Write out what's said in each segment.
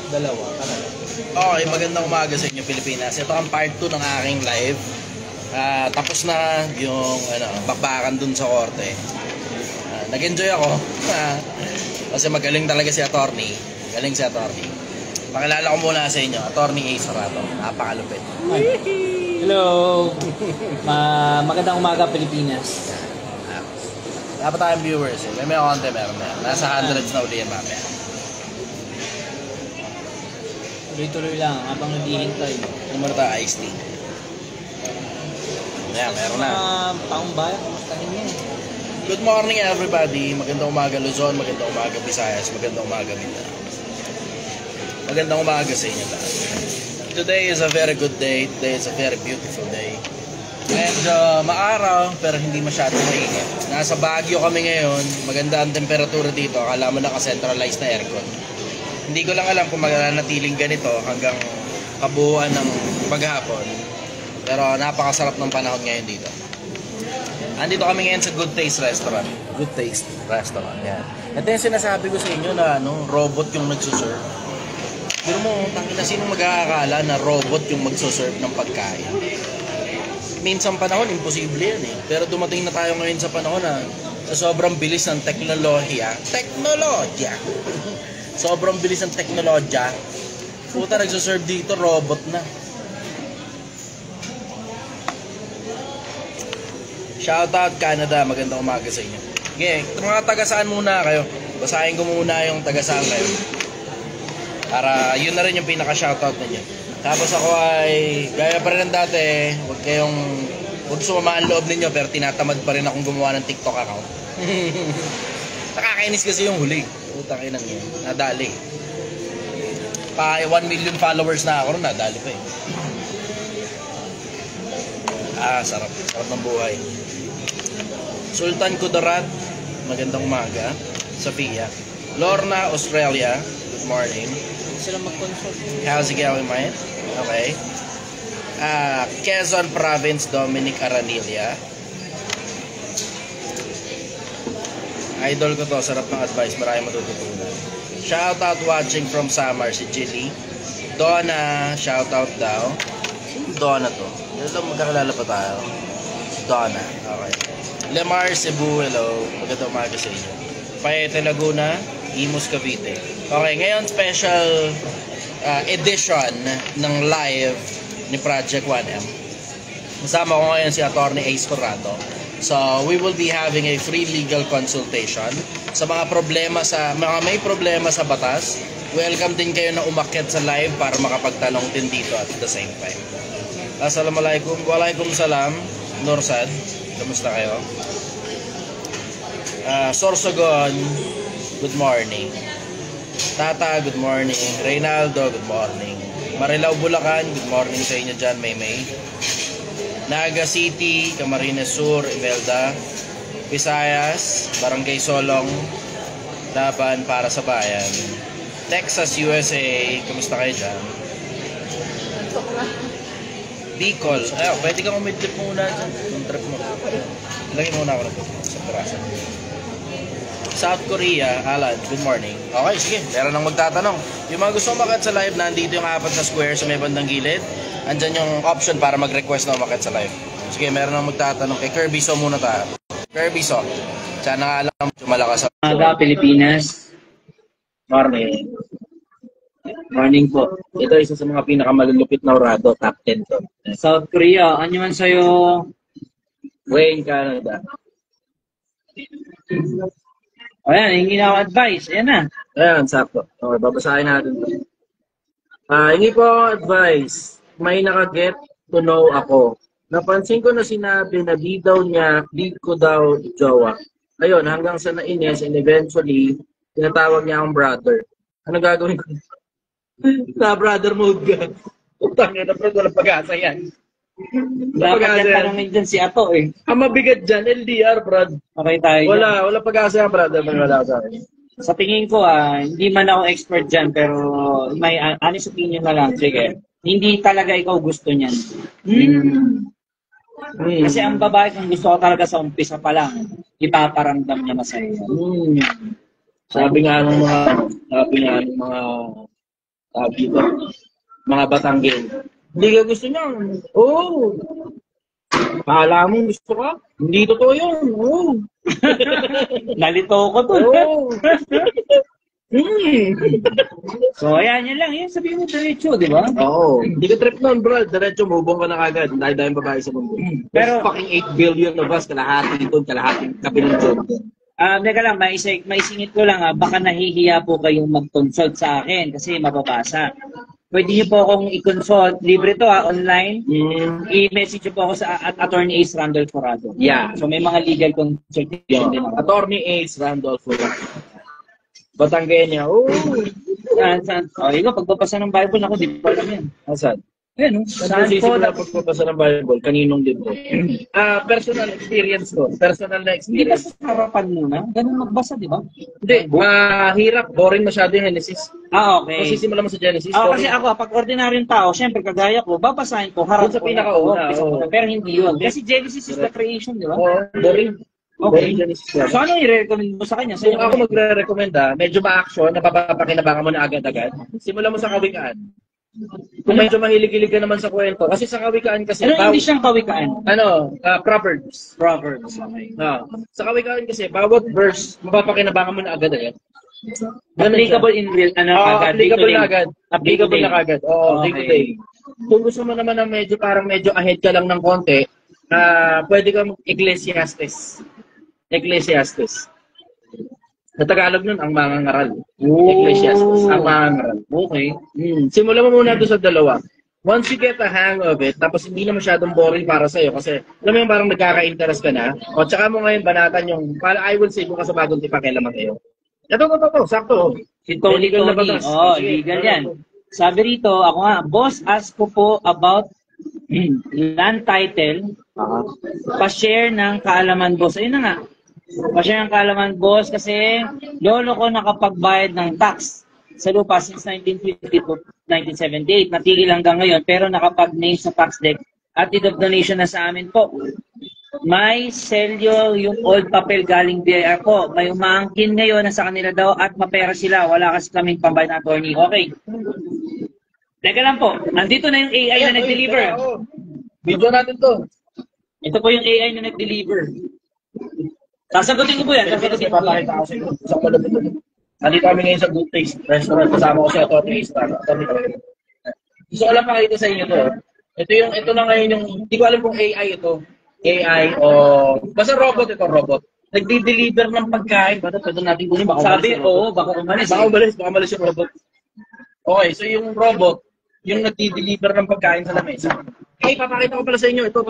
Dalawa, talaga. Okay, magandang umaga sa inyo Pilipinas. Ito ang part 2 ng aking live. Tapos na yung bakbakan dun sa korte. Nag-enjoy ako. Kasi magaling talaga si attorney. Magaling si attorney. Pakilala ko muna sa inyo, Attorney Ace Serrato. Napakalupit. Hello! Magandang umaga, Pilipinas. Dapat tayong viewers eh. May konti meron na. Nasa hundreds na uli yan mamaya. Tuloy-tuloy lang habang naghihintay. Numero tayo, Ice Tea. Ayan, meron na. Taong bayan, kumustahin niya. Good morning everybody. Magandang umaga Luzon, magandang umaga Visayas, magandang umaga Mindanao. Magandang umaga sa inyo lahat. Today is a very good day. Today is a very beautiful day. And maaraw pero hindi masyadong mainit. Nasa Baguio kami ngayon. Maganda ang temperatura dito. Akala mo naka-centralized na aircon. Hindi ko lang alam kung mananatiling ganito hanggang kabuuan ng maghapon. Pero napakasarap ng panahon ngayon dito. Andito kami ngayon sa Good Taste Restaurant. Good Taste Restaurant. Yan. Ito yung sinasabi ko sa inyo na robot yung nagsuserve. Pero mo, tangina, sinong mag-aakala na robot yung magsuserve ng pagkain? Minsan panahon, imposible yan eh. Pero dumating na tayo ngayon sa panahon na sa sobrang bilis ng teknolohiya. Sobrang bilis ng teknolohiya. Puta, nagsuserve dito, robot na. Shoutout Canada, magandang umaga sa inyo. Okay, mga taga-saan muna kayo? Basahin ko muna yung taga-saan kayo. Para yun na rin yung pinaka-shoutout ninyo. Tapos ako ay, gaya pa rin ng dati, huwag sumama ang loob ninyo, pero tinatamad pa rin akong gumawa ng TikTok account. Nakakainis kasi yung huli. Utang inang yun, nadali. Pa 1 million followers na ako, nadali pa eh. Sarap ng buhay. Sultan Kudarat, magandang umaga. Sophia. Lorna, Australia, good morning. Sila mag-consult. How's it going, mate? Okay. Quezon Province, Dominic Aranilla. Idol ko to, sarap ng advice, marami matututunan. Shoutout watching from Samar, si Jilly. Donna, shoutout daw. Sino Donna to? Ito magkakilala pa tayo. Si Donna, okay. Lemar, Cebu, hello. Magandang umaga sa inyo. Paete, Laguna, Imus, Cavite. Okay, ngayon special edition ng live ni Project 1M. Kasama ko ngayon si Attorney Ace Serrato. So, we will be having a free legal consultation sa mga may problema sa batas. Welcome din kayo na umakyat sa live para makapagtanong din dito at the same time. Assalamualaikum. Walaikum salam. Nursad, kamusta kayo? Sorsogon, good morning. Tata, good morning. Reynaldo, good morning. Marilao, Bulacan, good morning sa inyo dyan, Maymay. Naga City, Camarines Sur, Imelda. Visayas, Barangay Solong, laban para sa bayan. Texas, USA, kamusta kayo dyan? Bicol, pwede kang umidlip muna dyan. Yung trip mo. Lagyan muna ako na po sa perasan. South Korea, Alan, good morning. Okay, sige, meron nang magtatanong. Yung mga gusto umakyat sa live, nandito yung 4 na square sa may bandang gilid. Andyan yung option para mag-request na umakyat sa live. Sige, meron nang magtatanong. Kay Kirby So muna tayo. Kirby So, sana nga alam malakas sa Umaga, Pilipinas. Morning. Morning po. Ito isa sa mga pinakamalulupit na orado, top 10 to. South Korea, ano man sa'yo? Wayne, Canada. Ayan, hindi na ako advice. Ayan na. Ayan, sakto. Okay, babasahin natin ito. Hindi po advice. May nakaget to know ako. Napansin ko na sinabi na di ko daw jowa. Ayun, hanggang sa nainis and eventually, tinatawag niya akong brother. Ano gagawin ko? Na brother mode ka. Utang na walang pag-asa yan. Dapat yan tanongin dyan si Ato eh. Ang mabigat dyan, LDR, brad. Okay tayo. Wala pag-asa yan, brother. Wala sa akin. Sa tingin ko hindi man ako expert dyan pero may honest opinion na lang. Sige. Hindi talaga ikaw gusto niyan. Kasi ang babae kung gusto ko talaga sa umpisa pa lang, ipaparamdam niya na sa'yo. Sabi nga ng mga dito, mga Batanggel. Hindi ka gusto niya? Oo. Paala mo gusto ka? Hindi totoo yun. Oo. Nalito ko to. Oo. So, ayan, yun lang. Yan, sabihin mo diretso, di ba? Oo. Hindi ka trip nun, bro. Diretso, mubong ka na kagad. Dahil babae sa mundo. Pero fucking 8 billion of us, kalahati doon, kalahati kabilang doon. Teka lang, maisingit ko lang, baka nahihiya po kayong mag-consult sa akin kasi mababasa. Pwede niyo po akong i-consult. Libre to online. I-message niyo po ako sa Attorney Ace Randolph Corrado. Yeah. So may mga legal consultation din ako. Attorney Ace Randolph Corrado. Batanggenya. Oh. Saan? Ikaw, pagpapasa ng Bible ako, di pa alam yan. Saan? Ayan, no? Saan po na pagpapasa ng Bible? Kaninong libro? Personal experience ko. Personal na Hindi ba experience. sa harapan muna? Ganun magbasa, di ba? Hindi. Mahirap. Boring masyado yung Genesis. Okay. Kung sisimula mo sa Genesis. Kasi ako, pag ordinaryong tao, syempre kagaya ko, babasahin ko, harap Sa pinakauna. Pero hindi yun. Kasi Genesis is the creation, di ba? Boring. Okay. Genesis. So ano i-recommend mo sa kanya? Kung ako magre-recommend medyo ma-action, napapakinabangan mo na agad-agad. Simula mo sa kawikaan. Kung medyo mahilig-hilig ka naman sa kwento. Kasi sa kawikaan kasi... Ano hindi siyang kawikaan? Proverbs. Proverbs, okay. Sa kawikaan kasi, bawat verse, mapapakinabangan mo na agad-agad. Applicable in real, applicable na agad. Applicable Day-to-day. na agad. Oo, Okay. day-to-day. Kung gusto mo naman na medyo ahead ka lang ng konti, pwede kang Ecclesiastes. Sa Tagalog nun, ang mangangaral. Ecclesiastes, ang mangangaral. Okay. Simula mo muna doon sa dalawa. Once you get the hang of it, tapos hindi na masyadong boring para sa'yo kasi alam mo yung parang nagkaka-interest ka na, o tsaka mo ngayon banatan yung, I will say, kung ka sa bagong tipakilaman kayo. Ito, sakto. Si Tony Legal na Tony. batas. Sige. Legal yan. Sabi rito, ako nga, boss, ask ko po about land title, pa-share ng kaalaman, boss. Ayun na nga. Pa-share ng kaalaman, boss, kasi lolo ko nakapagbayad ng tax sa lupa since 1950 to 1978. Natigil hanggang ngayon, pero nakapag-name sa tax deck at deed of donation na sa amin po. May selyo yung old papel galing BIR po. May umaangkin ngayon na sa kanila daw at mapera sila. Wala kasi kaming pambayad na attorney. Okay. Teka lang po. Nandito na yung AI na nag-deliver. Video natin to. Ito po yung AI na nag-deliver. Sasagutin ko po yan. Sasagutin ko po yan. Papakita ko sa inyo. Isang malapit ito. Nandito kami ngayon sa Good Taste Restaurant. Kasama ko si Atty. Star. Gusto ko lang pakita sa inyo to. Ito na ngayon yung, hindi ko alam kung AI ito. AI o, basta robot ito, robot. Nagdi-deliver ng pagkain. Pwede natin kunin. Sabi, oo, baka umalis. Baka umalis yung robot. Okay, so yung robot, yung nagdi-deliver ng pagkain sa lamesa. Papakita ko pala sa inyo. Ito.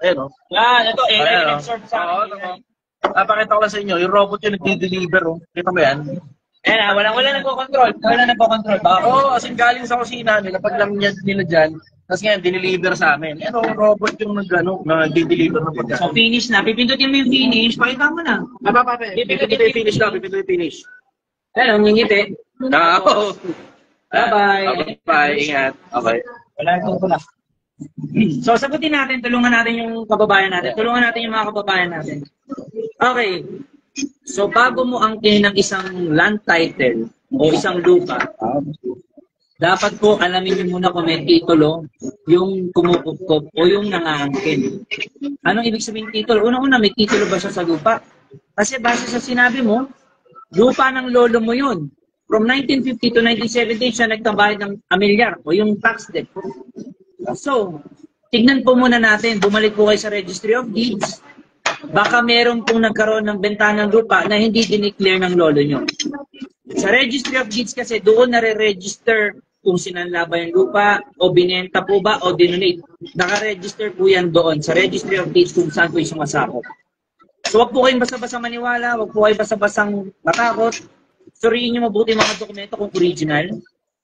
Ayan o. Ito, AI na nag-serve sa akin. Papakita ko lang sa inyo. Yung robot yung nagdi-deliver. Kita mo yan? Ayan, wala nagko-control. Wala nagko-control. As in galing sa kusina, nilapag lang nila dyan. Tapos ngayon, diniliver sa amin. Robot yung nag-deliver ng pagkain. So, finish na. Pipindutin mo yung finish. Pakita mo na. Pipindutin yung finish daw. Pipindutin yung finish. Ayan, ngingiti. Bye-bye. Bye. Ingat. Okay. Wala nang ko na. So, sagutin natin. Tulungan natin yung kababayan natin. Tulungan natin yung mga kababayan natin. Okay. So, bago mo angkin ng isang land title o isang lupa, dapat po alamin niyo muna kung may titulo, yung kumukupkop o yung nangaangkin. Anong ibig sabihin titulo? Una-una, may titulo ba siya sa lupa? Kasi base sa sinabi mo, lupa ng lolo mo yun. From 1950 to 1970, siya nagtabayad ng amilyar o yung tax debt. So, tignan po muna natin, bumalik po kayo sa Registry of Deeds, baka meron pong nagkaroon ng benta ng lupa na hindi dineclare ng lolo nyo. Sa Registry of Deeds kasi doon nare-register kung sinanla ba yung lupa o binenta po ba o dinonate. Naka-register po yan doon sa Registry of Deeds kung saan po yung sumasakop. So wag po kayong basta-basta maniwala, wag po kayong basta-bastang matakot. Suriin nyo mabuti mga dokumento kung original.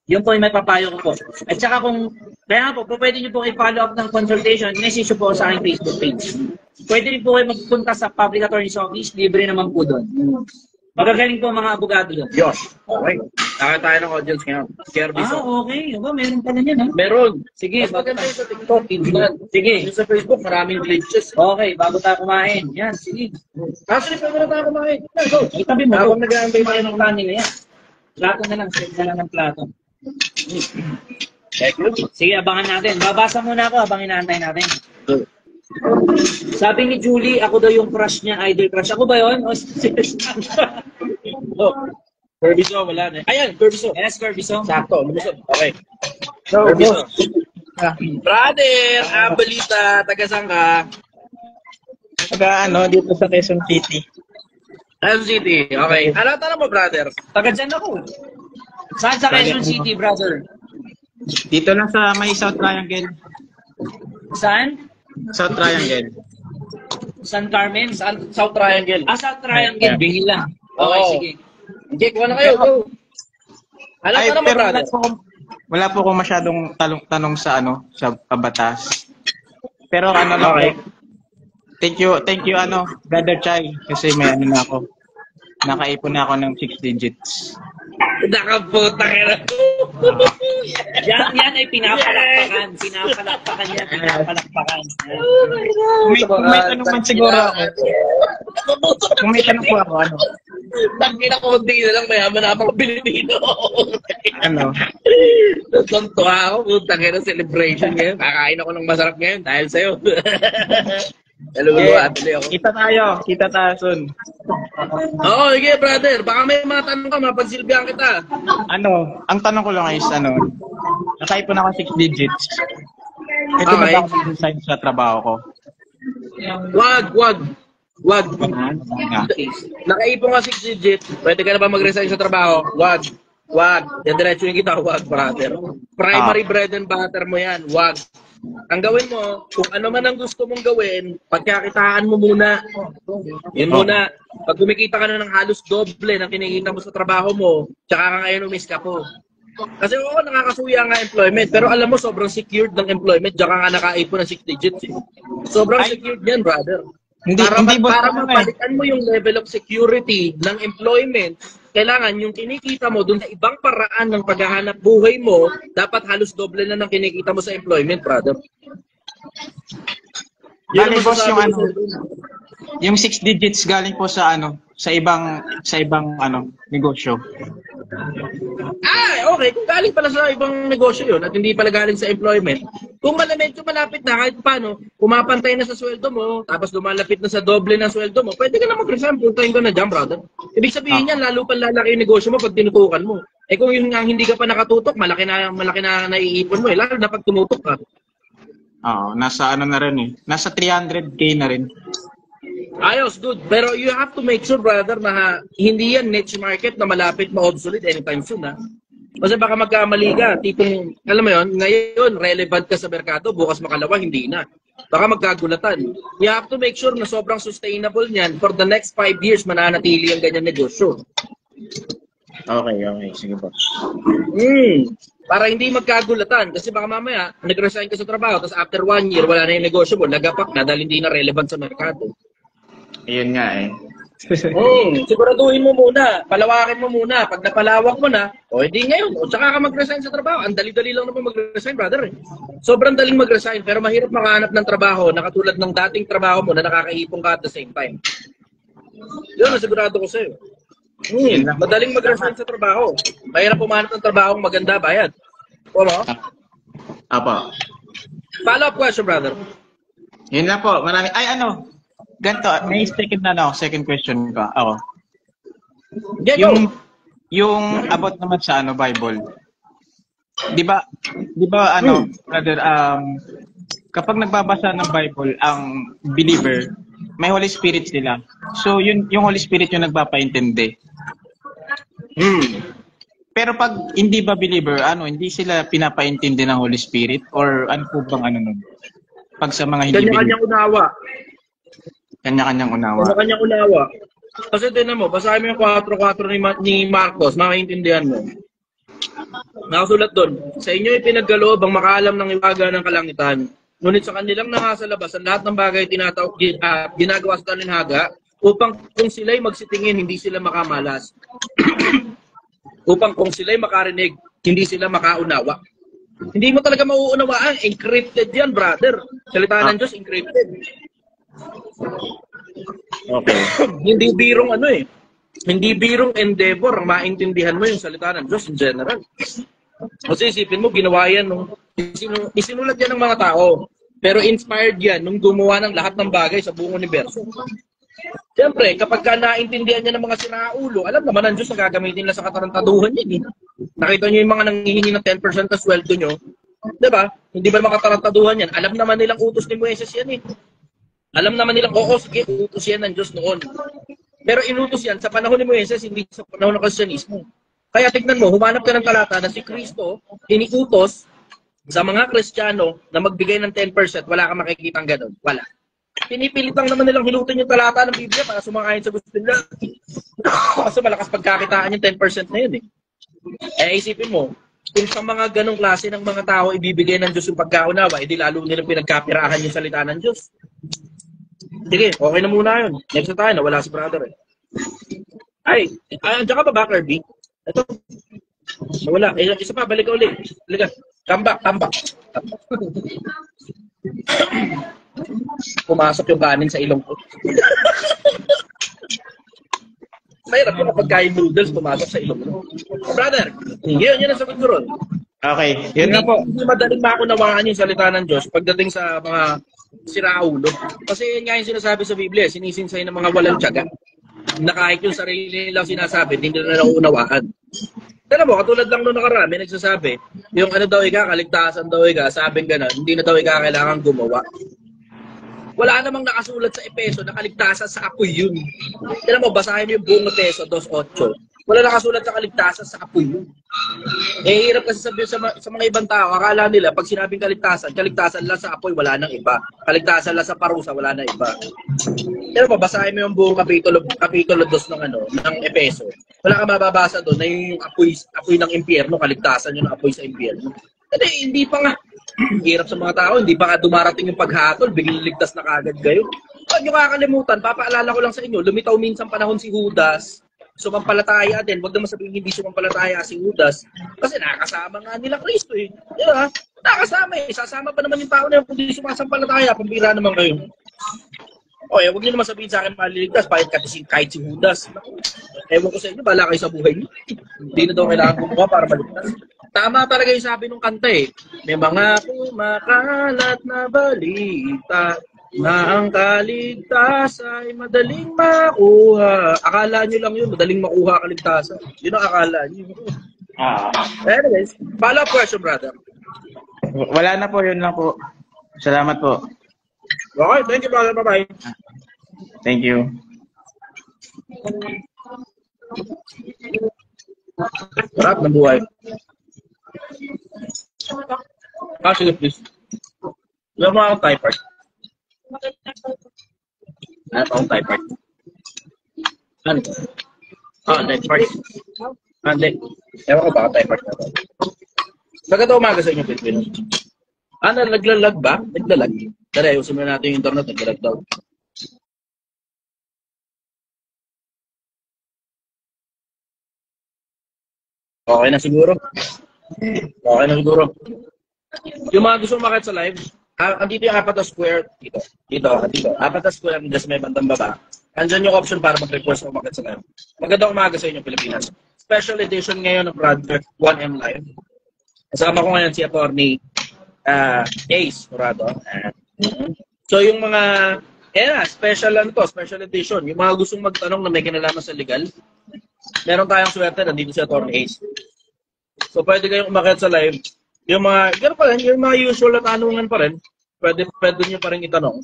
Yun po yung may papayo ko po. At saka kung, kaya po, pwede nyo po i-follow up ng consultation, message po sa aking Facebook page. Pwede rin po kayo magpunta sa Public Attorney's Office, libre naman po doon. Magagaling po mga abogado doon. Diyos. Okay. Nakita tayo ng audience ngayon. Okay. Aba, meron pala yan, ha? Meron. Sige. Mas maganda yung sa TikTok. Sige. Yung sa Facebook, maraming glitches. Okay, bago tayo kumain. Yan, sige. Actually, pwede na tayo kumain. Go. Itabi mo. Habang nag-aantay tayo ng kanin na yan. Plato na lang. Set na lang ng plato. Sige, abangan natin. Babasa muna ako habang inaantay natin. Sabi ni Julie, ako daw yung crush niya, idol crush. Ako ba yun? O, Curviso, wala na. Ayan, Curviso. yes, Curviso. Sakto, lumusot. Okay. So, Curviso. Ah, Brother, ang balita, taga saan ka? taga dito sa Quezon City. Quezon City. Okay. Ano tanong mo, brother? Taga dyan ako. Saan sa Quezon City, brother? Dito lang sa may South Triangle. Saan? South Triangle. San Carmen? South Triangle. South Triangle. Bingil lang. Okay, Oo. sige. Hindi, kuha na kayo. Go. Ano Ay, tanong mo, pero brother? wala po akong masyadong tanong sa sa pabatas. Pero lang Okay. po. Thank you Brother Chai kasi may na ako. Nakaipon na ako ng 6 digits. Nakaputa ka na. Yan ay pinapalakpakan. Pinapalakpakan yan. Pinapalakpakan. Kung may tanong man siguro ako. Kung may tanong po ako, Tangina ko, hindi na lang mayaman na mga Pilipino. Tonto ako, putang ina celebration ngayon. Kakain ako ng masarap ngayon dahil sa'yo. Hello, atuloy ako. Kita tayo soon. Oo, sige brother. Baka may mga tanong ka, mapagsilbihan kita. Ang tanong ko lang is nakaipon ako 6 digits. Ito Okay. ba ako resign sa trabaho ko? Wag. Nga. Nakaipon ka 6 digit, pwede ka na ba mag-resign sa trabaho? Wag. Diretsuhin kita, wag, brother. Primary bread and butter mo yan, wag. Ang gawin mo, kung ano man ang gusto mong gawin, pagkakitaan mo muna. Yun muna. Pag kumikita ka na ng halos doble ng kinikita mo sa trabaho mo, tsaka ka ngayon umis ka po. Kasi oo, nakakasuya nga employment, pero alam mo, sobrang secured ng employment, tsaka nga nakaipon ng 6 digits. Sobrang secured yan, brother. Para mapalitan mo yung level of security ng employment, kailangan yung kinikita mo dun sa ibang paraan ng paghahanap buhay mo, dapat halos doble na ng kinikita mo sa employment, brother. Galing boss yung 6 digits galing po sa ibang negosyo. Okay. Kung galing pala sa ibang negosyo yun at hindi pala galing sa employment, kung medyo malapit na kahit paano, pumapantay na sa sweldo mo, tapos lumalapit na sa doble ng sweldo mo, pwede ka na mag-resign, puntahin ka na dyan, brother. Ibig sabihin yan, lalo pa lalaki yung negosyo mo pag tinutukan mo. Kung yung hindi ka pa nakatutok, malaki na naiipon mo lalo na pag tumutok ka. Oo, nasa na rin eh. Nasa 300k na rin. Ayos, good. Pero you have to make sure, brother, na hindi yan niche market na malapit ma-obsolete anytime soon, ha? Kasi baka magkamali ka. Tipong, alam mo yun, ngayon, relevant ka sa merkado, bukas makalawa, hindi na. Baka magkagulatan. You have to make sure na sobrang sustainable niyan for the next 5 years mananatili ang ganyan negosyo. Okay. Sige po. Para hindi magkagulatan. Kasi baka mamaya, nag-resign ka sa trabaho, tapos after 1 year, wala na yung negosyo mo, nagapak na dahil hindi na relevant sa merkado. Ayun nga eh. Siguraduhin mo muna, palawakin mo muna. Pag napalawak mo na, hindi ngayon. Tsaka ka mag-resign sa trabaho. Ang dali-dali lang naman mag-resign, brother. Sobrang daling mag-resign, pero mahirap makahanap ng trabaho na katulad ng dating trabaho mo na nakakaipon ka at the same time. Yun, nasigurado ko sa'yo. Madaling mag-resign sa trabaho. Mahirap pumanap ng trabaho maganda, bayad. Ano? Apa. Follow-up question, brother. Yun lang po. Marami. Ganto, may second question ka. Ako. Yung about naman sa Bible. 'Di ba brother, kapag nagbabasa ng Bible ang believer, may Holy Spirit sila. So yung Holy Spirit yung nagpapaintindi. Pero pag hindi ba believer, hindi sila pinapaintindi ng Holy Spirit or ano po bang nun? Pag sa mga hindi believer. Kanya-kanyang unawa. Kanya-kanyang unawa. Kanya-kanyang unawa. Kasi tinan mo, basahin mo yung 4:4 ni Marcos, makaintindihan mo. Nakasulat doon, sa inyo ipinagkaloob ang makaalam ng iwaga ng kalangitan. Ngunit sa kanilang nasa labas, ang lahat ng bagay ginagawa sa talinhaga upang kung sila'y magsitingin, hindi sila makamalas. Upang kung sila'y makarinig, hindi sila makaunawa. Hindi mo talaga mauunawaan. Encrypted yan, brother. Salita ng Diyos, encrypted. Okay. Hindi birong Hindi birong endeavor ang maintindihan mo yung salita ng Diyos in general. Kasi isipin mo, ginawa yan nung isinulat yan ng mga tao. Pero inspired yan nung gumawa ng lahat ng bagay sa buong universo. Siyempre, kapag ka naintindihan niya ng mga siraulo, alam naman ang Diyos na gagamitin nila sa katarantaduhan yan. Nakita niyo yung mga nanghihingi ng 10% ng sweldo niyo. Diba? Hindi ba makatarantaduhan yan? Alam naman nilang utos ni Moises yan eh. Alam naman nilang, oo, sige, utos yan ng Diyos noon. Pero inutos yan sa panahon ni Moises, hindi sa panahon ng Kristyanismo. Kaya tignan mo, humanap ka ng talata na si Kristo iniutos sa mga Kristiyano na magbigay ng 10%, wala kang makikitang ganun. Wala. Pinipilit lang naman nilang hilutin yung talata ng Biblia para sumakayin sa gusto nila. Kasi malakas pagkakitaan yung 10% na yun eh. Eh isipin mo, kung sa mga ganong klase ng mga tao ibibigay ng Diyos yung pagkaunawa, edi lalo nilang pinagkapirahan yung salita ng Diyos. Sige, okay na muna yun. Next na tayo, nawala si brother eh. Ay, andiyan ka ba, Kirby? Ito. Nawala. Eh, isa pa, balik ka ulit. Balik ka. Come back. Pumasok yung kanin sa ilong ko. Mahirap yung kapag kain noodles, pumasok sa ilong ko. Brother, yun ang sagot ko ron. Okay, yun nga po. Hindi madaling makunawaan yung salita ng Diyos pagdating sa mga siraulo. Kasi yun nga yung sinasabi sa Biblia, sinisinsay ng mga walang tiyaga. Na kahit yung sarili nilang sinasabi, hindi na naunawaan. Alam mo, katulad lang nung nakarami, nagsasabi, yung ano daw ika, kaligtasan daw ika, sabing gano'n, hindi na daw ika kailangan gumawa. Wala namang nakasulat sa Epeso na kaligtasan sa apoy yun. Alam mo, basahin mo yung buong Epeso 2:8. Wala nakasulat sa kaligtasan sa apoy yun. Eh, hirap kasi sabihin sa mga ibang tao, akala nila, pag sinabing kaligtasan lang sa apoy, wala nang iba. Kaligtasan lang sa parusa, wala nang iba. Pero babasahin mo yung buong kapitulo 2 ng Epeso. Wala kang mababasa doon na yung apoy ng impyerno, kaligtasan yun ng apoy sa impyerno. Kasi hindi pa nga. Hirap sa mga tao, hindi pa nga dumarating yung paghatol, biglang ligtas na kagad kayo. Huwag nyo kakalimutan, papaalala ko lang sa inyo, lumitaw minsan panahon si Judas, sumampalataya din. Huwag naman sabihin hindi sumampalataya si Judas. Kasi nakakasama nga nila Kristo eh. Diba? Nakakasama eh. Sasama pa naman yung tao na yung kung hindi sumasampalataya. Pambira naman kayo. O huwag nyo naman sabihin sa akin maliligtas kahit si Judas. Ewan ko sa inyo, bala kayo sa buhay nyo. Hindi na daw kailangan gumawa para maligtas. Tama talaga yung sabi nung kanta eh. May mga kumakalat na balita na ang kaligtasan ay madaling makuha. Akala nyo lang yun, madaling makuha kaligtasan. Yun ang akala nyo. Anyways, follow-up question, brother. Wala na po, yun lang po. Salamat po. Okay, thank you, brother. Bye-bye. Thank you. Sarap ng buhay. Sige, please. Wala mo akong typewriter. Ano akong typewriter? Ano? Typewriter. Hindi. Ewan ko ba typewriter? Maganda umaga sa inyo, Pilipino. Naglalag ba? Naglalag. Tara, ayusin mo natin yung internet. Naglalag daw. Okay na siguro. Okay na siguro. Yung mga gusto makit sa live, andito yung apat na square. Dito. Apat na square, just may bandang baba. Andyan yung option para mag-request o makit sa live. Magandang umaga sa inyo, Pilipinas. Special edition ngayon ng Project 1M Live. Kasama ko ngayon si Attorney Ace Murado. So yung mga, special edition. Yung mga gustong magtanong na may kinalaman sa legal, meron tayong swerte, nandito si Attorney Ace. So pwede kayong umakyat sa live. Yung mga, gano'n pa rin, yung mga usual na tanungan pa rin, pwede nyo pa rin itanong.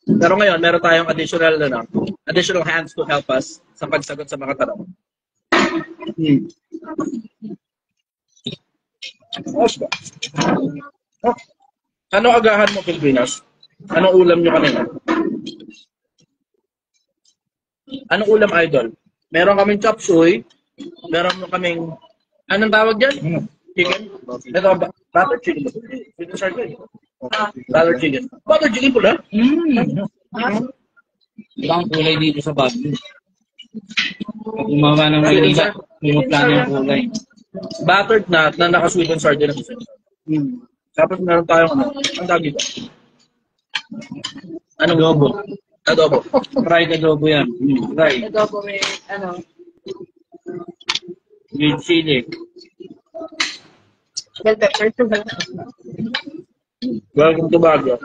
Pero ngayon, meron tayong additional hands to help us sa pagsagot sa mga tanong. Ano agahan mo, Pilipinas? Anong ulam nyo kanina? Anong ulam, idol? Meron kaming chop suey. Meron kaming, anong tawag dyan? Chicken? Ito, butter chicken. Chicken sardine. Butter chicken. Butter chicken pula? Ibang kulay dito sa Baguio. Pag umawa ng Maynila, may plano yung kulay. Buttered na naka-sweet and sardine na isa. Tapos meron tayong ang tawag dito. Anong adobo? Adobo. Fried adobo yan. Fried. Adobo may With chili. Bell pepper. Welcome to Baguio.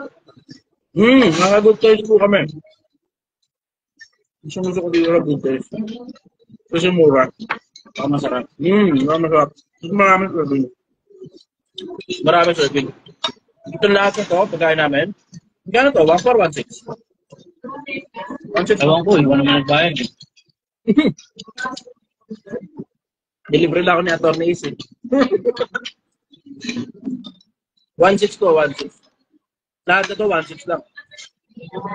Mga good taste po kami. Gusto ko dito na good taste. Kasi mura. Masarap. Masarap. Maraming serving. Maraming serving. Ito lahat na to, pagkain namin. Gano'n to? 1 for 1.6. 1.6. Ewan ko, iwan naman nagbayad. Delivery lang ako ni Atty. Isi. 1.6 to, 1.6. Lahat na to, 1.6 lang.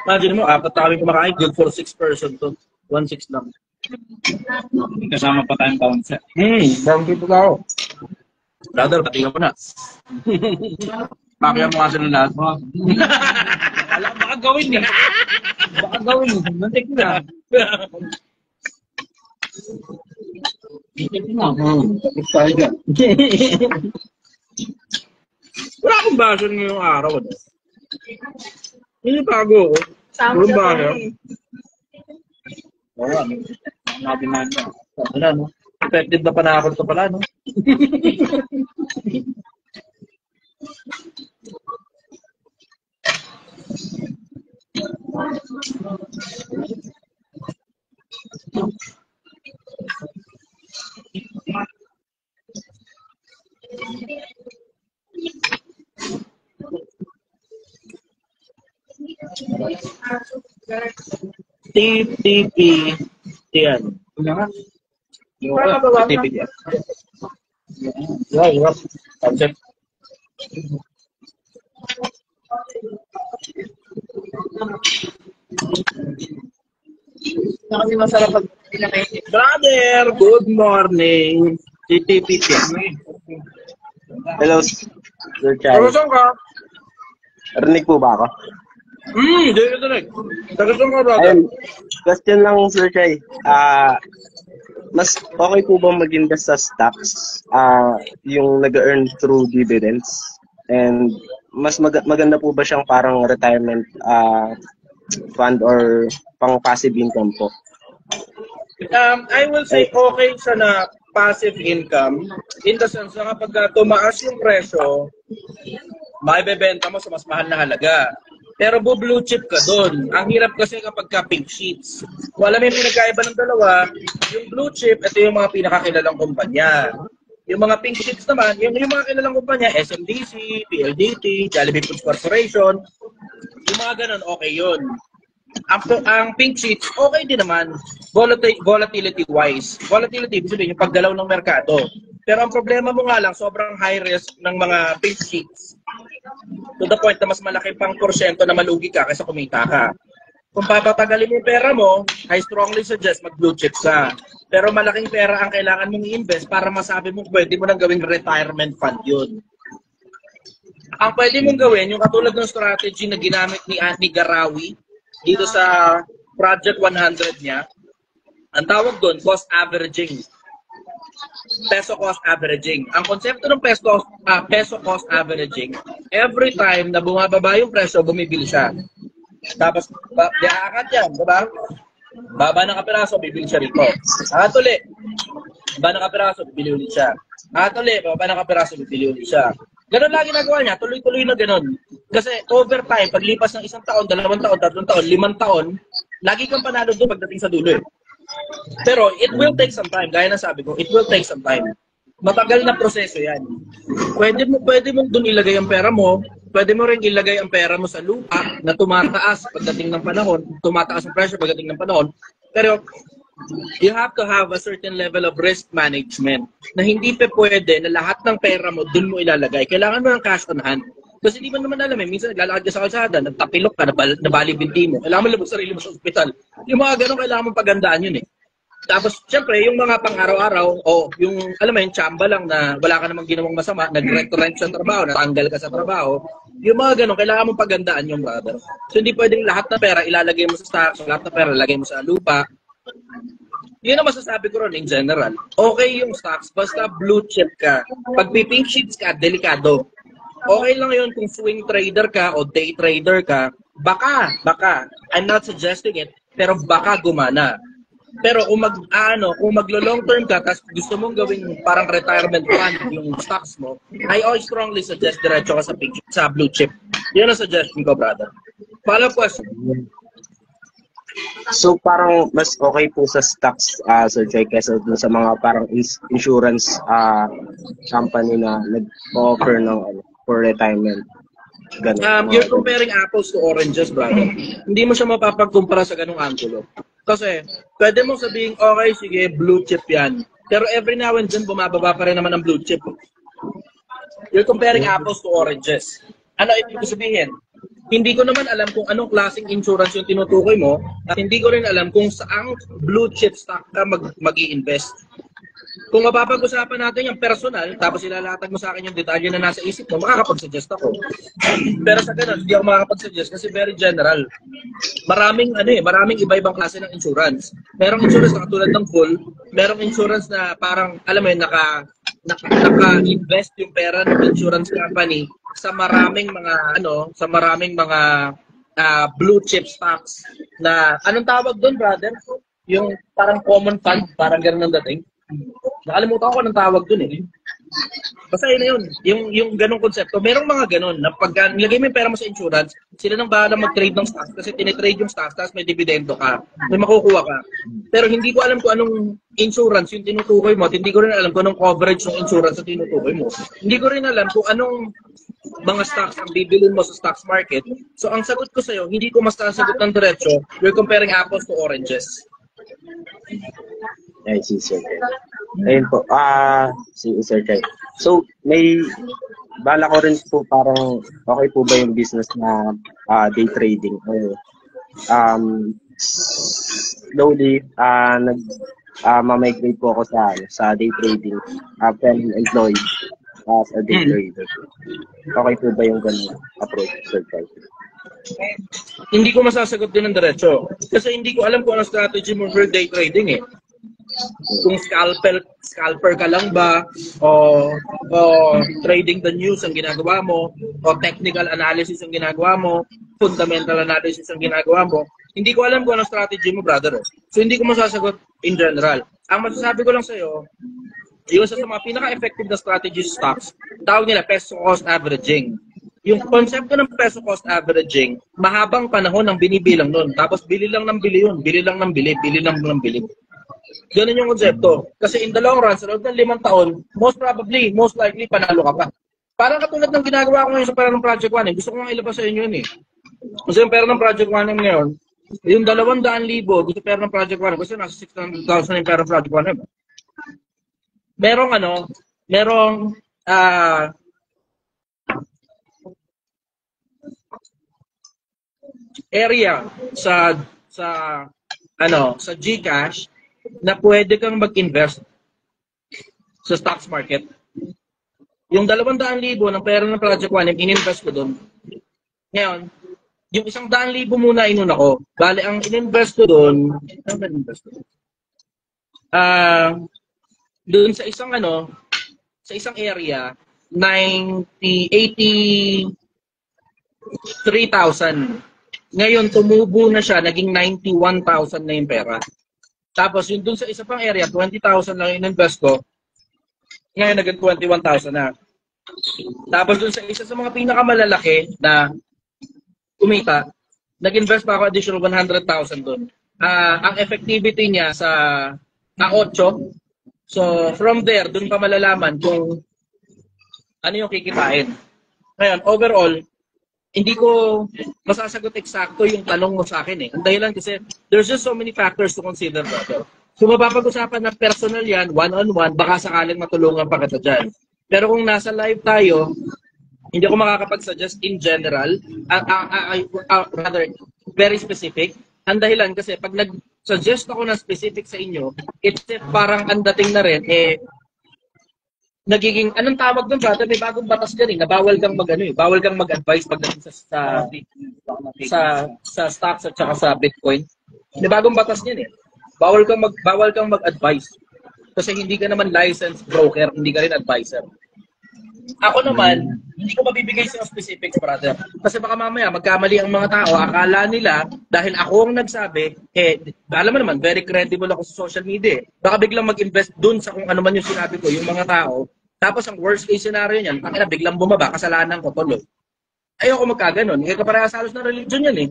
Imagine mo, 4 na kami kumakain. Good for 6 person to. 1.6 lang. Kasama pa tayong bouncer. Bouncer pa ako. Brother, patingan ko na. Pakya mo kasi ng lahat mo. Wala, baka gawin eh. Baka gawin eh. Nantik na. Nantik na. Tayo dyan. Wala akong basyon ngayong araw. Hindi bago ko. Walang basyon. Oo, ano. Nabi na niya. Wala, no? Effective na panakot ka pala, no? TTP. Yan. Wala nga. Yung TTP yan. Wow. Concept. Kasi masarap pag pinamay. Brother, good morning. TTP yan. Hello, Sir Chai. Tagasong ka? Rinig po ba ako? Hindi ka talaga. Tagasong ka, brother. Ayun, question lang, Sir Chai. Mas okay po bang mag-invest sa stocks yung nag-earn through dividends? And mas maganda po ba siyang parang retirement fund or pang passive income po? I will say okay siya na passive income in the sense na kapag tumaas yung presyo, maibebenta mo sa mas mahal na halaga. Pero blue chip ka doon. Ang hirap kasi kapag ka pink sheets. Kung alam mo yung pinagkaiba ng dalawa, yung blue chip, ito yung mga pinakakilalang kumpanya. Yung mga pink sheets naman, yung mga kilalang kumpanya, SMDC, PLDT, Jollibee Foods Corporation, yung mga ganun, okay yun. Ang pink sheets, okay din naman, volatility-wise. Volatility, ibig sabihin, yung paggalaw ng merkado. Pero ang problema mo nga lang, sobrang high risk ng mga pink sheets. To the point na mas malaki pang porsyento na malugi ka kaysa kumita ka. Kung papatagalin mo yung pera mo, I strongly suggest mag-blue chip ka. Pero malaking pera ang kailangan mong i-invest para masabi mo pwede mo nang gawing retirement fund yun. Ang pwede mong gawin, yung katulad ng strategy na ginamit ni Andy Garawi dito sa Project 100 niya, ang tawag doon, cost averaging. Peso cost averaging. Ang konsepto ng peso cost averaging, every time na bumababa yung presyo, bumibili siya. Tapos, diakat yan, diba? Baba ng kapiraso, bibili siya rito. At ulit, baba ng kapiraso, bibili ulit siya. At ulit, baba ng kapiraso, bibili ulit siya. Ganon lagi nagawa niya, tuloy-tuloy na ganon. Kasi over time, paglipas ng 1 taon, 2 taon, 3 taon, 5 taon, lagi kang panalo doon pagdating sa dulo eh. Pero it will take some time, gaya na sabi ko, it will take some time. Matagal na proseso yan. Pwede mo doon ilagay ang pera mo, pwede mo rin ilagay ang pera mo sa lupa na tumataas pagdating ng panahon, tumataas ang presyo pagdating ng panahon. Pero you have to have a certain level of risk management na hindi pa pwede na lahat ng pera mo doon mo ilalagay. Kailangan mo ng cash on hand. Kasi di mo naman alam eh, minsan naglalakad ka sa kalsada, nagtapilok ka, nabali binti mo. Kailangan mo labog sarili mo sa ospital. Yung mga ganun, kailangan mong pagandaan yun eh. Tapos, syempre, yung mga pang-araw-araw, o yung, alam mo yun, tsamba lang na wala ka namang ginawang masama, nag-rent sa trabaho, natanggal ka sa trabaho, yung mga ganun, kailangan mong pagandaan yung brother. So, hindi pwedeng lahat na pera ilalagay mo sa stocks, lahat na pera ilalagay mo sa lupa. Yun ang masasabi ko ron in general. Okay yung stocks, basta blue chip ka. Pag pink sheets ka, delikado. Okay lang yun kung swing trader ka o day trader ka, baka, I'm not suggesting it, pero baka gumana. Pero kung maglo-long term ka, tapos gusto mong gawing parang retirement fund yung stocks mo, I always strongly suggest diretso ka sa blue chip. Yun ang suggestion ko, brother. Follow question. So parang mas okay po sa stocks, Sir Joy, kesa dun sa mga parang insurance company na nag-offer ng for retirement. Ganun. You're comparing apples to oranges, brother. Hindi mo siya mapapagkumpara sa ganung angulo. Kasi, pwede mong sabihin, okay, sige, blue chip yan. Pero every now and then, bumababa pa rin naman ang blue chip. You're comparing apples to oranges. Ano ibig sabihin? Hindi ko naman alam kung anong klaseng insurance yung tinutukoy mo at hindi ko rin alam kung saang blue chip stock ka mag-i-invest. Kung mapapag-usapan natin yung personal, tapos ilalatag mo sa akin yung detalye na nasa isip mo, makakapag-suggest ako. Pero sa ganun, hindi ako makakapag-suggest kasi very general. Maraming iba-ibang klase ng insurance. Merong insurance na katulad ng full, merong insurance na parang, alam mo yun, naka-invest yung pera ng insurance company sa maraming mga blue chip stocks na, anong tawag doon, brother? Yung parang common fund, parang ganun ang dating. Nakalimutan ko anong tawag dun eh. Basta yun yung ganong konsepto. Merong mga ganon na pag nilagay mo yung pera mo sa insurance, sila nang bahala mag-trade ng stocks kasi tinitrade yung stocks tapos may dividendo ka, may makukuha ka. Pero hindi ko alam kung anong insurance yung tinutukoy mo at hindi ko rin alam kung anong coverage ng insurance na tinutukoy mo. Hindi ko rin alam kung anong mga stocks ang bibilin mo sa stocks market. So ang sagot ko sa'yo, hindi ko mas sasagot ng diretso, you're comparing apples to oranges. Ay, si Sir Jay. Ayun po, si Sir Jay. So, may bala ko rin po parang okay po ba yung business na day trading? Slowly, ma-migrate po ako sa day trading from employee as a day trader. Okay po ba yung ganun approach, Sir Jay? Hindi ko masasagot din ng diretso. Kasi hindi ko alam kung anong strategy mo for day trading eh. Kung scalper ka lang ba o trading the news ang ginagawa mo o technical analysis ang ginagawa mo, fundamental analysis ang ginagawa mo, hindi ko alam kung anong strategy mo, brother. So hindi ko masasagot in general. Ang masasabi ko lang sa'yo, yung sa mga pinaka-effective na strategy stocks, tawag nila peso cost averaging. Yung konsepto ng peso cost averaging, mahabang panahon ang binibilang nun. Tapos bili lang ng bili yun, bili lang ng bili, bili lang ng bili. Ganun yung konsepto. Kasi in the long run, sa loob ng 5 taon, most likely, panalo ka pa. Parang katulad ng ginagawa ko ngayon sa pera ng Project One. Gusto ko nga ilabas sa inyo yun eh. Kasi yung pera ng Project One ngayon, yung 200,000, gusto pera ng Project One. Kasi nasa 600,000 yung pera ng Project One. Merong area sa GCash na pwede kang mag-invest sa stocks market. Yung 200,000 ng pera ng Project One, in-invest ko doon. Ngayon, yung 100,000 muna inuna ko. Bale, ang in-invest ko doon, doon sa isang area, 83,000. Ngayon, tumubo na siya, naging 91,000 na yung pera. Tapos, yung dun sa isa pang area, 20,000 lang in-invest ko. Ngayon, naging 21,000 na. Tapos, dun sa isa sa mga pinakamalalaki na kumita, nag-invest pa ako additional 100,000 dun. Ang effectivity niya sa 8. So, from there, dun pa malalaman kung ano yung kikitain. Ngayon, overall, hindi ko masasagot eksakto yung tanong mo sa akin eh. Ang dahilan kasi there's just so many factors to consider, brother. So mapapag-usapan na personal yan, one-on-one, baka sakaling matulungan pa kita dyan. Pero kung nasa live tayo, hindi ako makakapag-suggest in general, rather, very specific. Ang dahilan kasi pag nag-suggest ako ng specific sa inyo, it's parang ang dating na rin, nagiging, anong tawag doon, brother? May bagong batas dyan na bawal kang bawal kang mag-advise pagdating sa stocks at saka sa Bitcoin. May bagong batas niyan eh. Bawal kang mag-advise. Kasi hindi ka naman licensed broker, hindi ka rin advisor. Ako naman, Hindi ko mabibigay sa specifics, brother. Kasi baka mamaya magkamali ang mga tao, akala nila dahil ako ang nagsabi, alam mo naman, very credible ako sa social media. Baka biglang mag-invest dun sa kung ano man yung sinabi ko, yung mga tao. Tapos ang worst case scenario niyan, pakina biglang bumaba, kasalanan ko tuloy. Ayoko magkaganon. Kasi kaparehas halos na religion yan eh.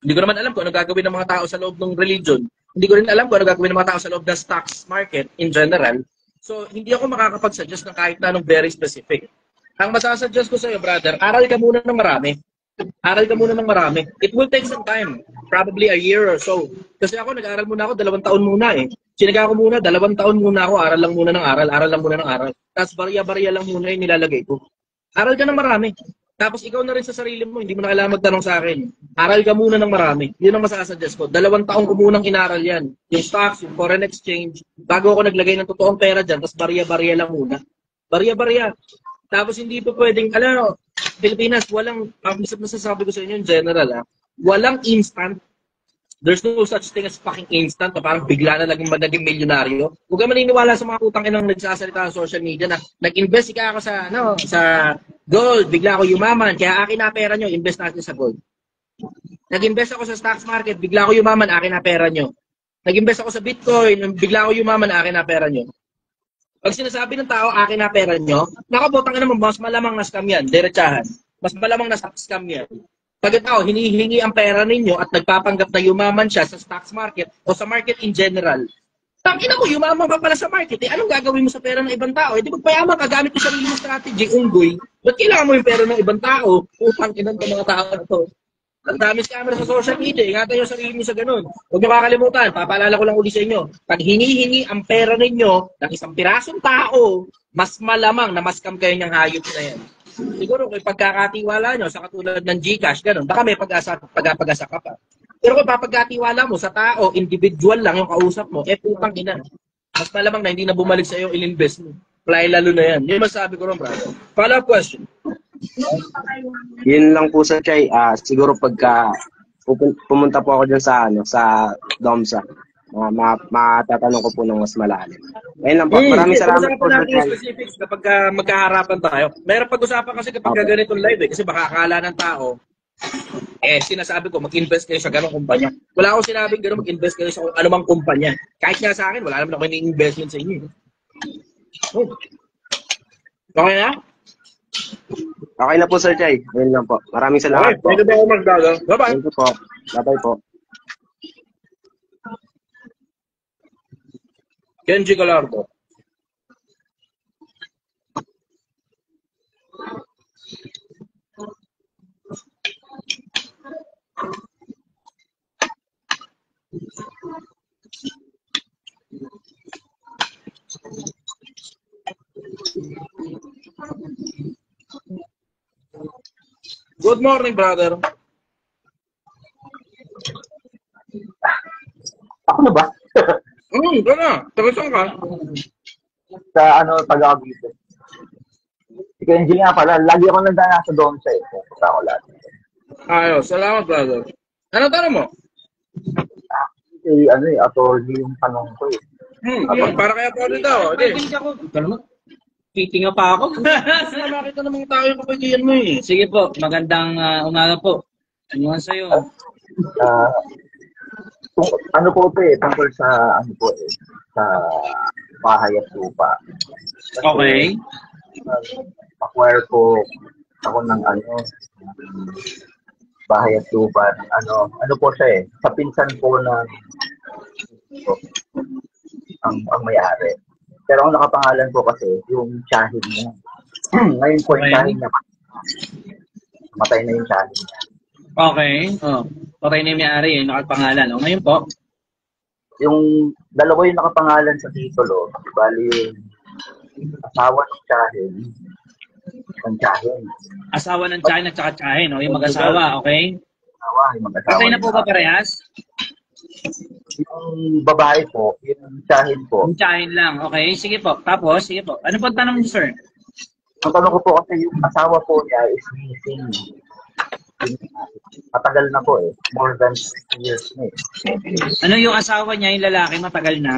Hindi ko naman alam kung ano gagawin ng mga tao sa loob ng religion. Hindi ko rin alam kung ano gagawin ng mga tao sa loob ng stocks market in general. So, hindi ako makakapag-suggest ng kahit na anong very specific. Ang masasuggest ko sa iyo, brother, aral ka muna ng marami. Aral ka muna ng marami. It will take some time. Probably a year or so. Kasi ako, nag-aaral muna ako, 2 taon muna eh. Sinaga ko muna, 2 taon muna ako, aral lang muna ng aral, aral lang muna ng aral. Tapos barya-barya lang muna yung nilalagay ko. Aral ka ng marami. Tapos ikaw na rin sa sarili mo, hindi mo na kailangan magtanong sa akin. Aral ka muna ng marami. Yun ang masasuggest ko. 2 taon ko munang inaral yan. Yung stocks, yung foreign exchange, bago ako naglagay ng totoong pera dyan, tapos barya-barya lang muna. Barya-barya. Tapos hindi pa pwedeng, Pilipinas, walang, ang masasabi ko sa inyo in general, walang instant. There's no such thing as fucking instant na parang bigla na naging milyonaryo. Huwag ka maniniwala sa mga putang inang nagsasalita sa social media na nag-invest ka ako sa gold, bigla ako yumaman, kaya akin na pera nyo, invest natin sa gold. Nag-invest ako sa stocks market, bigla ako yumaman, akin na pera nyo. Nag-invest ako sa Bitcoin, bigla ako yumaman, akin na pera nyo. Pag sinasabi ng tao, akin na pera nyo, nakabotang ka naman, mas malamang na scam yan, diretsahan. Mas malamang na scam yan. Pag ito, hinihingi ang pera ninyo at nagpapanggap na yumaman siya sa stocks market o sa market in general, tangina mo, yumaman ka pala sa market. Anong gagawin mo sa pera ng ibang tao? Di magpayaman ka, gamit mo sarili mo strategy, unggoy. Ba't kailangan mo yung pera ng ibang tao? Upang inan ka mga tao na to. Ang dami camera sa social media, ingatan nyo sarili mo sa ganun. Huwag nyo kakalimutan, papaalala ko lang uli sa inyo. Pag hinihingi ang pera ninyo ng isang pirasong tao, mas malamang na mas scam kayo niyang hayop na yan. Siguro kung pagkakatiwala nyo sa katulad ng GCash, ganun, baka may pag-asa ka pa. Pero kung papagkatiwala mo sa tao, individual lang yung kausap mo, putang ina. Mas malamang na hindi na bumalik sa iyo il-invest mo. Fly lalo na yan. Yun masabi ko rin, brother. Follow-up question. Yun lang po sa Chay. Siguro pagka pumunta po ako dyan sa Domsa, matatanong ko po ng mas malalim. Ayun lang po. Maraming salamat po sa Chay. Specifics kapag magkaharapan tayo. Mayroon pag-usapan kasi kapag ganitong live kasi baka akala ng tao, sinasabi ko, mag-invest kayo sa ganong kumpanya. Wala akong sinabing gano'n, mag-invest kayo sa anumang kumpanya. Kahit nga sa akin, wala naman ako ini-investment sa inyo. Okay na? Okay na po, Sir Chay. Ayun lang po. Maraming salamat po. Thank you very much, brother. Bye-bye. Thank you po. Bye-bye po. Kenji Galardo. Good morning, brother. Ako na ba? Ito na. Tagasang ka. Sa taga-Cavite. Si Kenji nga pala, lagi ako nandaan sa Domsa eh. Sa ako lahat. Ayos. Salamat, brother. Ano tanong mo? Attorney yung tanong ko eh. Para kaya po rin daw. Titinga pa ako. Nakita ng mga tao yung kapagian mo eh. Sige po, magandang umaga po. Ano sa'yo? Ano po ito eh, tungkol sa sa bahay at lupa. Kasi, Okay. Acquire po ako ng bahay at lupa. Ano po siya eh, sa pinsan po ng ang may-ari. Pero ang nakapangalan po kasi yung tiyahin niya. Ngayon po yung tiyahin niya. Matay na yung tiyahin niya. Okay. Patay na yung may-ari eh, nakapangalan. Ngayon po? Yung dalawa yung nakapangalan sa titulo. Bali yung asawa ng tiyahin. Ang tiyahin. Asawa ng tiyahin at saka tiyahin. Yung mag-asawa, okay? Yung mag-asawa. Patay na po ba parehas? Yung babae po, yung tiyahin po. Yung tiyahin lang. Okay, sige po. Tapos, sige po. Ano po ang tanong niyo, sir? Ang tanong ko po kasi yung asawa po niya is missing. Matagal na po eh. More than 6 years na eh. Ano yung asawa niya, yung lalaki, matagal na?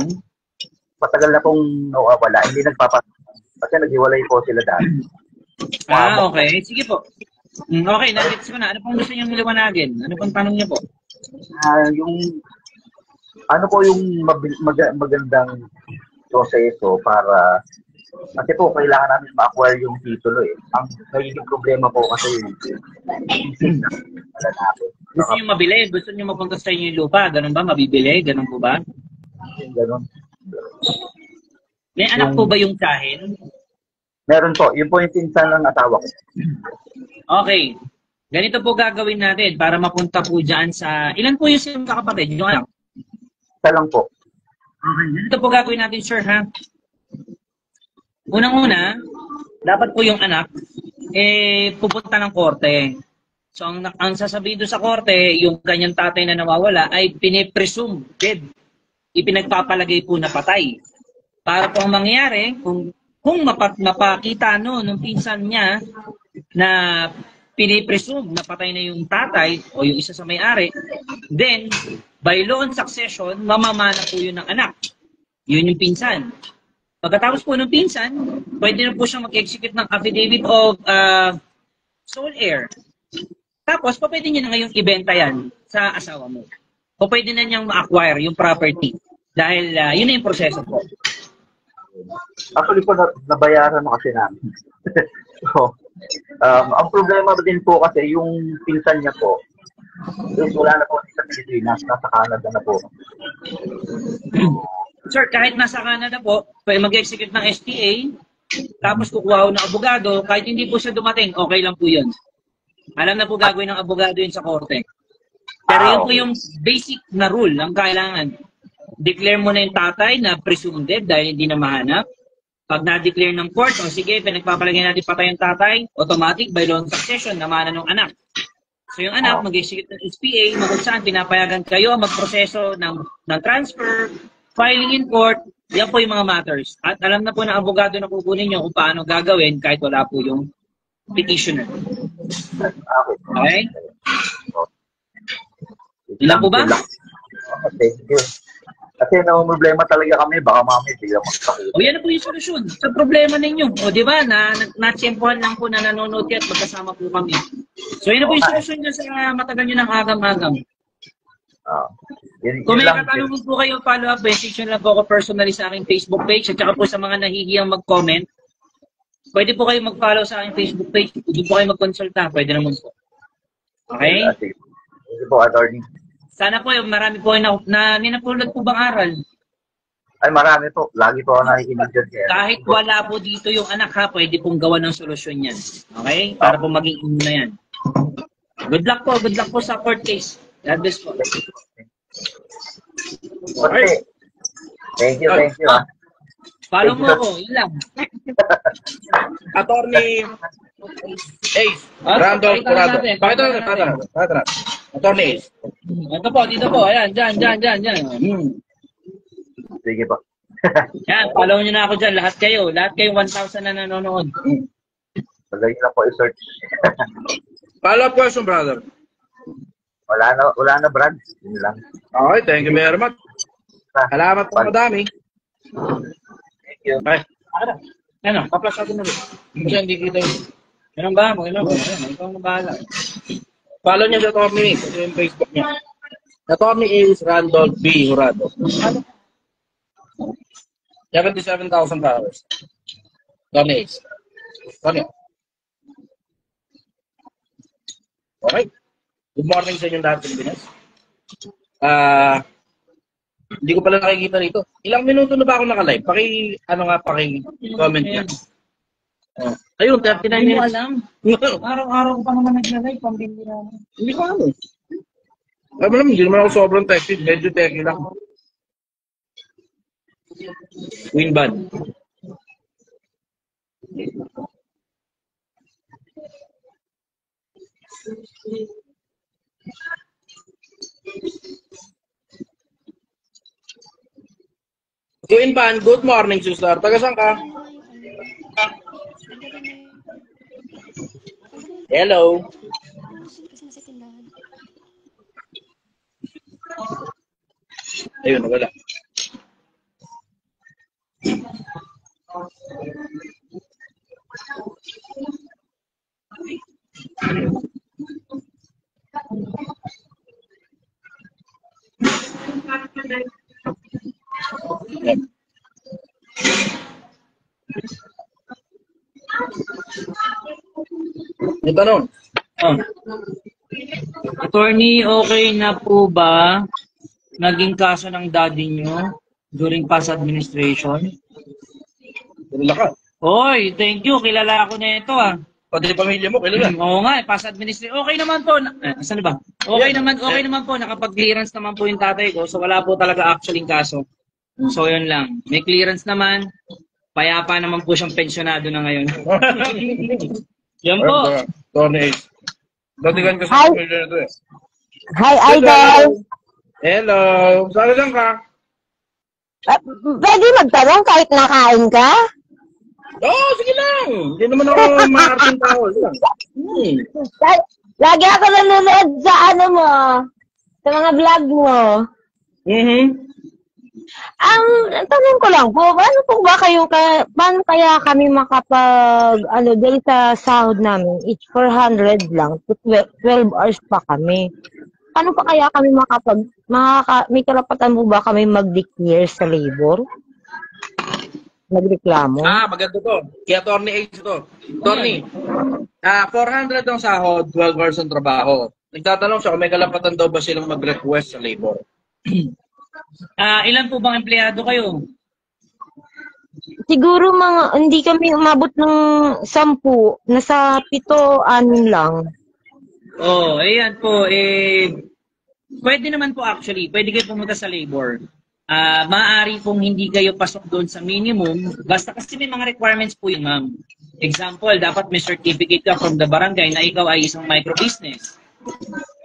Matagal na pong nawawala. Hindi nagpapatunay. Kasi naghiwalay po sila dati. Okay. Sige po. Okay, nagets ko na. Ano pong gusto niyong liwanagin? Ano pong tanong niyo po? Yung ano po yung magandang proseso para kasi po kailangan namin ma-acquire yung titulo eh. Ang nagiging problema po kasi yung wala natin. Gusto niyo mabili? Gusto niyo mapunta sa inyo yung lupa? Ganun ba? Mabibili? Ganun po ba? Ganun. May anak po ba yung tsahin? Meron po. Yun po yung pinsan ng asawa ko. Okay. Ganito po gagawin natin para mapunta po dyan sa... Ilan po yung silang kakapatid? Yung anak? Isa lang po. Okay. Ganito po gagawin natin, sir, ha? Unang-una, dapat po yung anak, pupunta ng korte. So, ang sasabihin doon sa korte, yung kanyang tatay na nawawala ay pinipresume dead. Ipinagpapalagay po na patay. Para po ang mangyayari, kung mapakita nung pinsan niya na pinipresume na patay na yung tatay o yung isa sa may-ari, then, by law and succession, mamamana po yun ng anak. Yun yung pinsan. Pagkatapos po ng pinsan, pwede na po siyang mag-execute ng affidavit of sole heir. Tapos, pwede niya na ngayong ibenta yan sa asawa mo. O pwede na niyang ma-acquire yung property. Dahil yun na yung proseso po. Actually po, nabayaran na kasi namin. So, ang problema din po kasi yung pinsan niya po, is wala na po sa Pilipinas, nasa Canada na po. Sir, kahit nasa Canada po, pwede mag-execute ng STA, tapos kukuha ng abogado, kahit hindi po siya dumating, okay lang po yun. Alam na po gagawin ng abogado yun sa korte. Pero yun po yung basic na rule ang kailangan. Declare mo na yung tatay na presumed dead dahil hindi na mahanap. Pag na-declare ng court, o sige, pinagpapalagay natin patay yung tatay, automatic by law and succession, namana ng anak. So yung anak, mag-execute ng SPA, kung saan pinapayagan kayo magproseso ng transfer, filing in court, yan po yung mga matters. At alam na po ng abogado na kukunin nyo kung paano gagawin kahit wala po yung petitioner. Okay? Ilan po ba? Thank you. Kasi problema talaga kami, baka mami biglang magpakita. O yan na po yung solusyon sa problema ninyo. O di ba, na-tsempohan lang po na nanonood at magkasama po kami. So yan na po yung solusyon nyo sa matagal nyo ng agam-agam. Kung may katanungan po kayo, follow-up message nyo lang po ako personally sa aking Facebook page at saka po sa mga nahihiyang mag-comment. Pwede po kayo mag-follow sa aking Facebook page. Pwede po kayo mag-consulta. Pwede naman po. Okay? Sige po, attorney. Sana po, marami po na ninapulot po bang aral? Ay, marami po. Lagi po ako nakikinig dyan. Kahit wala po dito yung anak ha, pwede pong gawa ng solusyon yan. Okay? Para po maging na yan. Good luck po. Good luck po sa court case. God bless po. Okay. Thank you. Follow mo ako. Yun lang. Attorney Ace Randolph Curado. Pakita natin. Attorney Ace. Ito po, dito po. Ayan, dyan. Sige po. Yan, follow nyo na ako dyan. Lahat kayo 1,000 na nanonood. Madali lang po i-search. Follow-up question, brother. Wala na, Brad. Yun lang. Okay, thank you very much. Salamat po madami. Thank you. Bye. Ano, pa-flash ako na rin. Kasi hindi kita yun. Ganun ba? Ikaw na bahala. Follow niya sa Attorney Ace. Ito yung Facebook niya. Attorney Ace Randolph B. Jurado. 77,000 followers. Attorney Ace. Attorney. Okay. Good morning sa inyong lahat, Pilipinas. Hindi ko pala nakikita rito. Ilang minuto na ba ako naka-live? Paki-comment niya. Ayun, 39 minutes. Hindi mo alam. Araw-araw ko pa naman nag-live. Pambili naman. Hindi ko alam. Hindi naman ako sobrang techy. Medyo techy lang. Winbad. Winban, good morning, sister. Taga saan ka? Hello. Ayun, wala. Yung tanong. Oh. Attorney, okay na po ba naging kaso ng daddy nyo during past administration? Kilala ka. Oy, thank you. Kilala ako na ito ah. Pati pamilya mo, kilala. Oo nga, past administration. Okay naman po. Saan ba? Okay naman po. Nakapag-clearance naman po yung tatay ko. So wala po talaga actually kaso. So yun lang. May clearance naman. Payapa naman po siyang pensyonado na ngayon. Yan po. Tony Ace. Datigan ka sa pamilya na ito eh. Hi, Idol! Hello! Saan lang ka? Pwede magtanong kahit nakain ka? Oo, sige lang! Hindi naman ako maarting tao. Lagi ako nanonood sa ano mo, sa mga vlog mo. Ang tanong ko lang po, paano kaya kami dahil sa sahod namin, each 400 lang, 12 hours pa kami. Paano pa kaya kami may karapatan mo ba kami mag-declare sa labor? Nagreklamo? Maganda to. Kaya Tony Ace to. Tony, 400 ang sahod, 12 hours ang trabaho. Nagtatanong siya kung may karapatan daw ba silang mag-request sa labor. Ilan po bang empleyado kayo? Siguro hindi kami umabot ng 10, nasa 7-6 lang. Oh, ayan po. Pwede naman po actually. Pwede kayo pumunta sa labor. Maaari pong hindi kayo pasok doon sa minimum. Basta kasi may mga requirements po yun, ma'am. Example, dapat may certificate ka from the barangay na ikaw ay isang micro-business.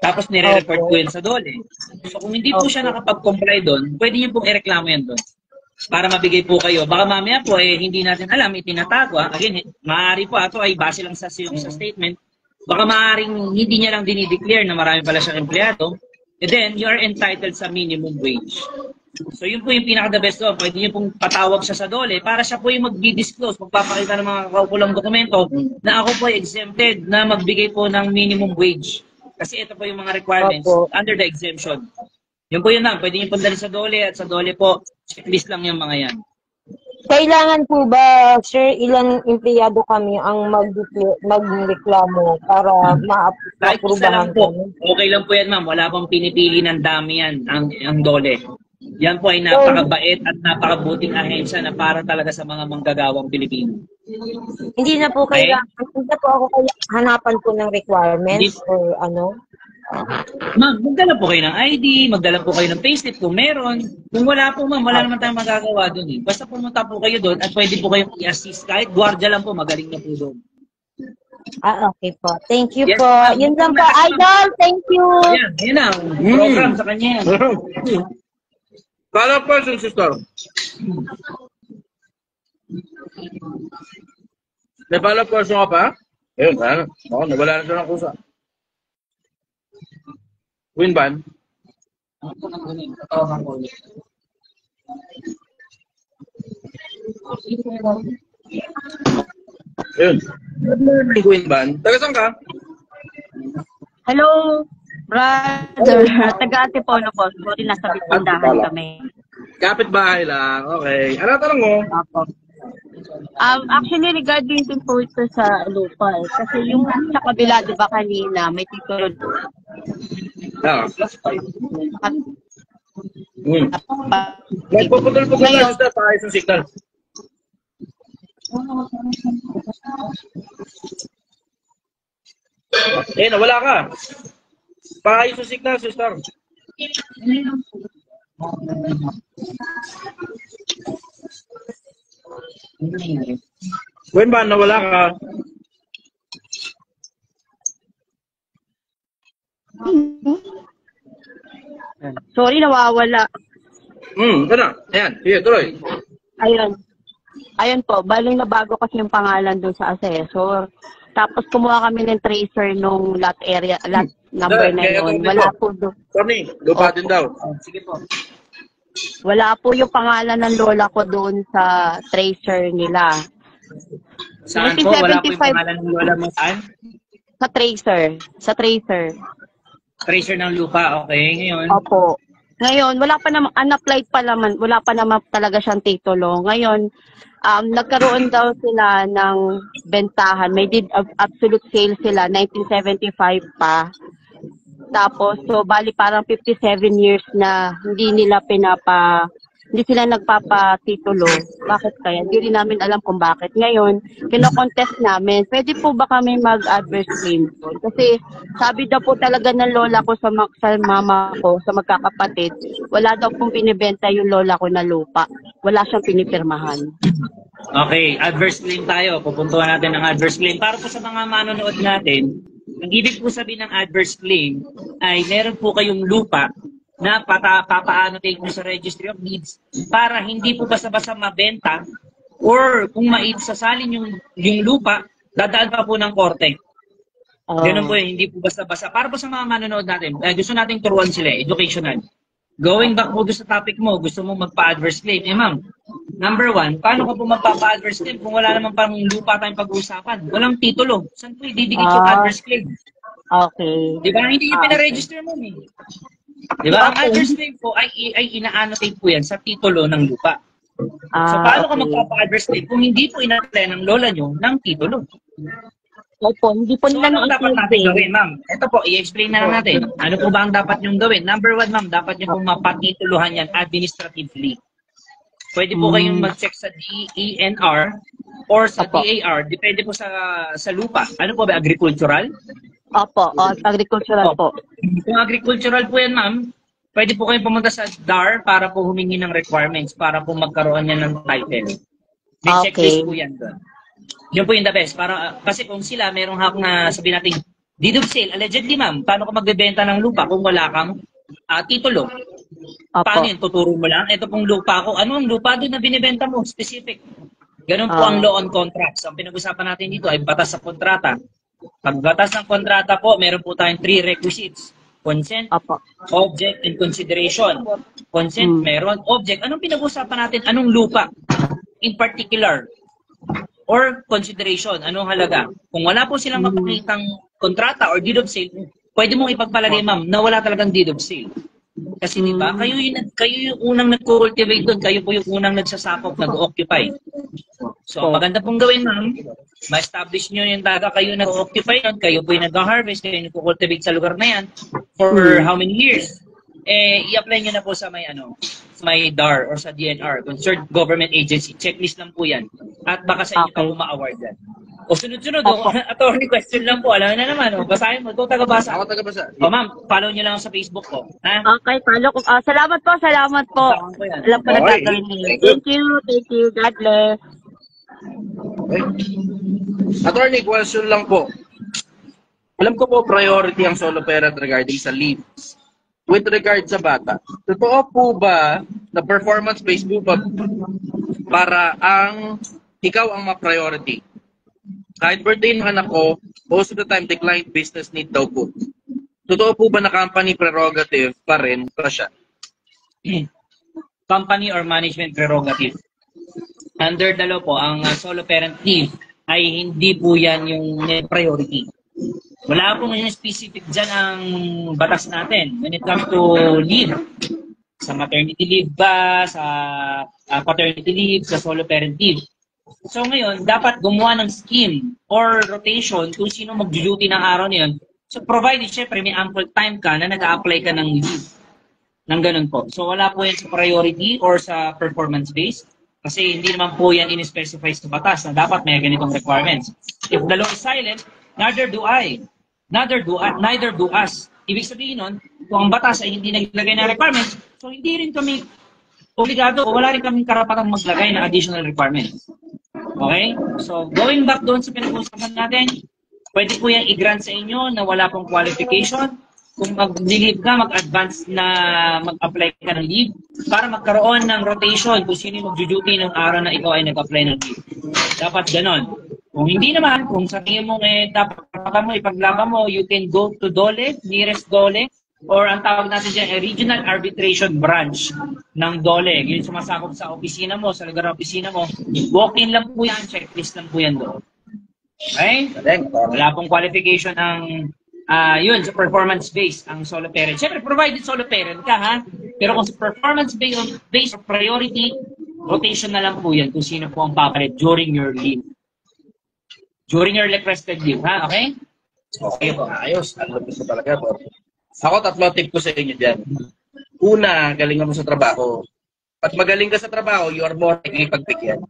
Tapos nire-report ko yun sa DOLE. So kung hindi po siya nakapag-comply doon, pwede niyo pong ireklamo yan doon. Para mabigay po kayo. Baka mamaya po hindi natin alam, itinatago. Again, maaari po ito ay base lang sa statement. Baka maaaring hindi niya lang dinideclare na marami pala siyang empleyado. And then, you are entitled sa minimum wage. So yun po yung pinaka-the best doon. Pwede niyo pong patawag siya sa DOLE para siya po yung mag-disclose, magpapakita ng mga kaukulang dokumento na ako po ay exempted na magbigay po ng minimum wage. Kasi ito po yung mga requirements under the exemption. Yun po yun lang. Pwede niyo pundali sa DOLE at sa DOLE po, checklist lang yung mga yan. Kailangan po ba, sir, ilang empleyado kami ang magreklamo para Kahit isa lang ma-aprubahan po. kami? Okay lang po yan, ma'am. Wala pong pinipili ng dami yan, ang DOLE. Yan po ay napakabait at napakabuting ahensya na para talaga sa mga manggagawang Pilipino. Hindi na po ako hanapan po ng requirements or ano? Ma'am, magdala po kayo ng ID, magdala po kayo ng payslip kung meron. Kung wala po, ma'am, wala naman tayong magagawa doon eh. Basta pumunta po kayo doon at pwede po kayong i-assist. Kahit gwardiya lang po, magaling na po doon. Okay po. Thank you Yes, po. ma'am. Yun lang po, Idol. Thank you. Ayan, yun ang program sa kanya yan. Follow person, sister. May follow person ka pa? Ayun, nawala na siya ng kusa. Winban? Ayun. Winban. Taga saan ka? Hello, brother. Taga-Antipolo po. Buti nasa Bitindahan kami. Kapit-bahay lang. Okay. Ano tanong mo? Apo. Actually, regarding din po ito sa lupa. Kasi yung sa kabila, di ba kanina, may titulo doon. Nagpuputol-putol na siya pa ayos ng signal. Nawala ka. Paayos ng signal, sister. When ba nawala ka? Sorry, nawawala. Ano? Ayan, sige, tuloy. Ayun po, baling nabago kasi yung pangalan doon sa assessor. Tapos kumuha kami ng tracer nung lot number na yun. Wala po doon. Tony, lupa din daw. Sige po. Wala po yung pangalan ng lola ko doon sa tracer nila. Saan po? Wala po yung pangalan ng lola mo saan? Sa tracer. Sa tracer. Tracer ng lupa, okay. Ngayon, Opo. Ngayon, wala pa naman, unapplied pa naman, wala pa naman talaga siyang titulo. Ngayon, nagkaroon daw sila ng bentahan. May deed of absolute sale sila, 1975 pa. Tapos, so, bali parang 57 years na hindi sila nagpapatitulo. Bakit kaya? Hindi rin namin alam kung bakit. Ngayon, kino-contest namin, pwede po ba kami mag-adverse claim doon? Kasi sabi daw po talaga ng lola ko sa mama ko, sa magkakapatid, wala daw pong binibenta yung lola ko na lupa. Wala siyang pinipirmahan. okay, adverse claim tayo. Pupuntuhan natin ang adverse claim. Para po sa mga manonood natin, ang ibig po sabihin ng adverse claim ay meron po kayong lupa na papaano take mo sa Registry of Deeds para hindi po basta-basta mabenta or kung maisasalin yung lupa, dadaan pa po ng korte. Ganun po yun, hindi po basta-basta. Para po sa mga manonood natin, gusto nating turuan sila, educational. Going back po sa topic mo, gusto mo magpa-adverse claim. Ma'am, number 1, paano ka po magpa-adverse claim kung wala naman parang lupa tayong pag-uusapan? Walang titulo. Saan po ididikit yung adverse claim? Okay. Di ba? Hindi yung pina-register mo eh. Di ba? Ang adverse claim po ay ina-annotate po yan sa titulo ng lupa. So, paano ka magpapa-adverse claim kung hindi po ina-apply ng lola nyo ng titulo? Opo, hindi po So, nila ano dapat natin gawin, ma'am? Ito po, i-explain na lang natin. Ano po ba ang dapat nyong gawin? Number 1, ma'am, dapat nyo pong mapatituluhan yan administratively. Pwede po kayong mag-check sa DENR or sa DAR. Depende po sa lupa. Ano po ba? Agricultural? Opo, agricultural po. Kung agricultural po yan, ma'am, pwede po kayong pumunta sa DAR para po humingi ng requirements para po magkaroon yan ng title. May checklist po yan doon. Yun po yung the best. Kasi kung sila, merong hawak na sabihin natin, deed of sale, allegedly ma'am, paano ka magbebenta ng lupa kung wala kang titulo? Paano yun? Tuturo mo lang, ito pong lupa ko. Ano ang lupa doon na binibenta mo? Specific. Ganun po ang law on contracts. Ang pinag-usapan natin dito ay batas sa kontrata. Pag batas ng kontrata po, meron po tayong 3 requisites. Consent, object, and consideration. Consent, meron. Object, anong pinag-usapan natin? Anong lupa? In particular. Or consideration, anong halaga? Kung wala po silang mapakitang kontrata or deed of sale, pwede mong ipagpalagay, ma'am, na wala talagang deed of sale. Kasi di ba, kayo yung unang nag-cultivate doon, kayo po yung unang nagsasakop, nag-occupy. So, maganda pong gawin, ma'am, ma-establish nyo yung taga kayo nag-occupy doon, kayo po yung nag-harvest, kayo yung nag-cultivate sa lugar na yan, for how many years? I-apply nyo na po sa may DAR or sa DNR, Concerned Government Agency. Checklist lang po yan. At baka sa inyo pa po ma-award yan. O sunod-sunod, attorney question lang po. Alam na naman, basahin mo. Ito tagabasa. Ako tagabasa. O ma'am, follow nyo lang sa Facebook ko. Ha? Okay, follow ko. Salamat po. Alam ko na gagawin niyo. Thank you. God bless. Okay. Attorney, question lang po. Alam ko po priority ang solo parent regarding sa leaves. With regard sa bata, totoo po ba na performance-based po ba para ikaw ang ma-priority? Kahit birthday ng anak ko, most of the time, the client business need daw po. Totoo po ba na company prerogative pa rin pa siya? Company or management prerogative. Under the law po, ang solo parent leave ay hindi po yan yung priority. Wala pong yung specific dyan ang batas natin when it comes to leave. Sa maternity leave ba, sa paternity leave, sa solo parent leave. So ngayon, dapat gumawa ng scheme or rotation kung sino mag-duty ng araw na yun. So provided, syempre, may ample time ka na nag-a-apply ka ng leave. Nang ganun po. So wala po yan sa priority or sa performance-based. Kasi hindi naman po yan in-specify sa batas na dapat may ganitong requirements. If the law is silent, neither do I. Neither do us. Ibig sabihin nun, kung ang batas ay hindi naglagay ng requirements, so hindi rin kami obligado o wala rin kaming karapatang maglagay ng additional requirements. Okay? So, going back doon sa pinag-usapan natin, pwede po yan i-grant sa inyo na wala pong qualification. Kung mag-leave ka, mag-advance na mag-apply ka ng leave para magkaroon ng rotation kung sino yung mag-duty ng araw na ikaw ay nag-apply ng leave. Dapat ganon. Kung hindi naman, kung sa tingin mo dapat mo, ipaglaban mo, you can go to DOLE, nearest DOLE, or ang tawag natin dyan, Regional Arbitration Branch ng DOLE. Yun sumasakop sa opisina mo, sa lugar ng opisina mo. Walk-in lang po yan, checklist lang po yan doon. Okay? Wala pong qualification ang yun, sa performance-based ang solo parent. Siyempre, provided solo parent ka, ha? Pero kung sa performance-based priority, rotation na lang po yan kung sino po ang papalit during your leave. During your requested leave, ha? Okay? Okay po. Ayos. Alam ko talaga po. Ako, 3 tip ko sa inyo dyan. Una, galing mo sa trabaho. Pag magaling ka sa trabaho, you are more likely pag-pick yan.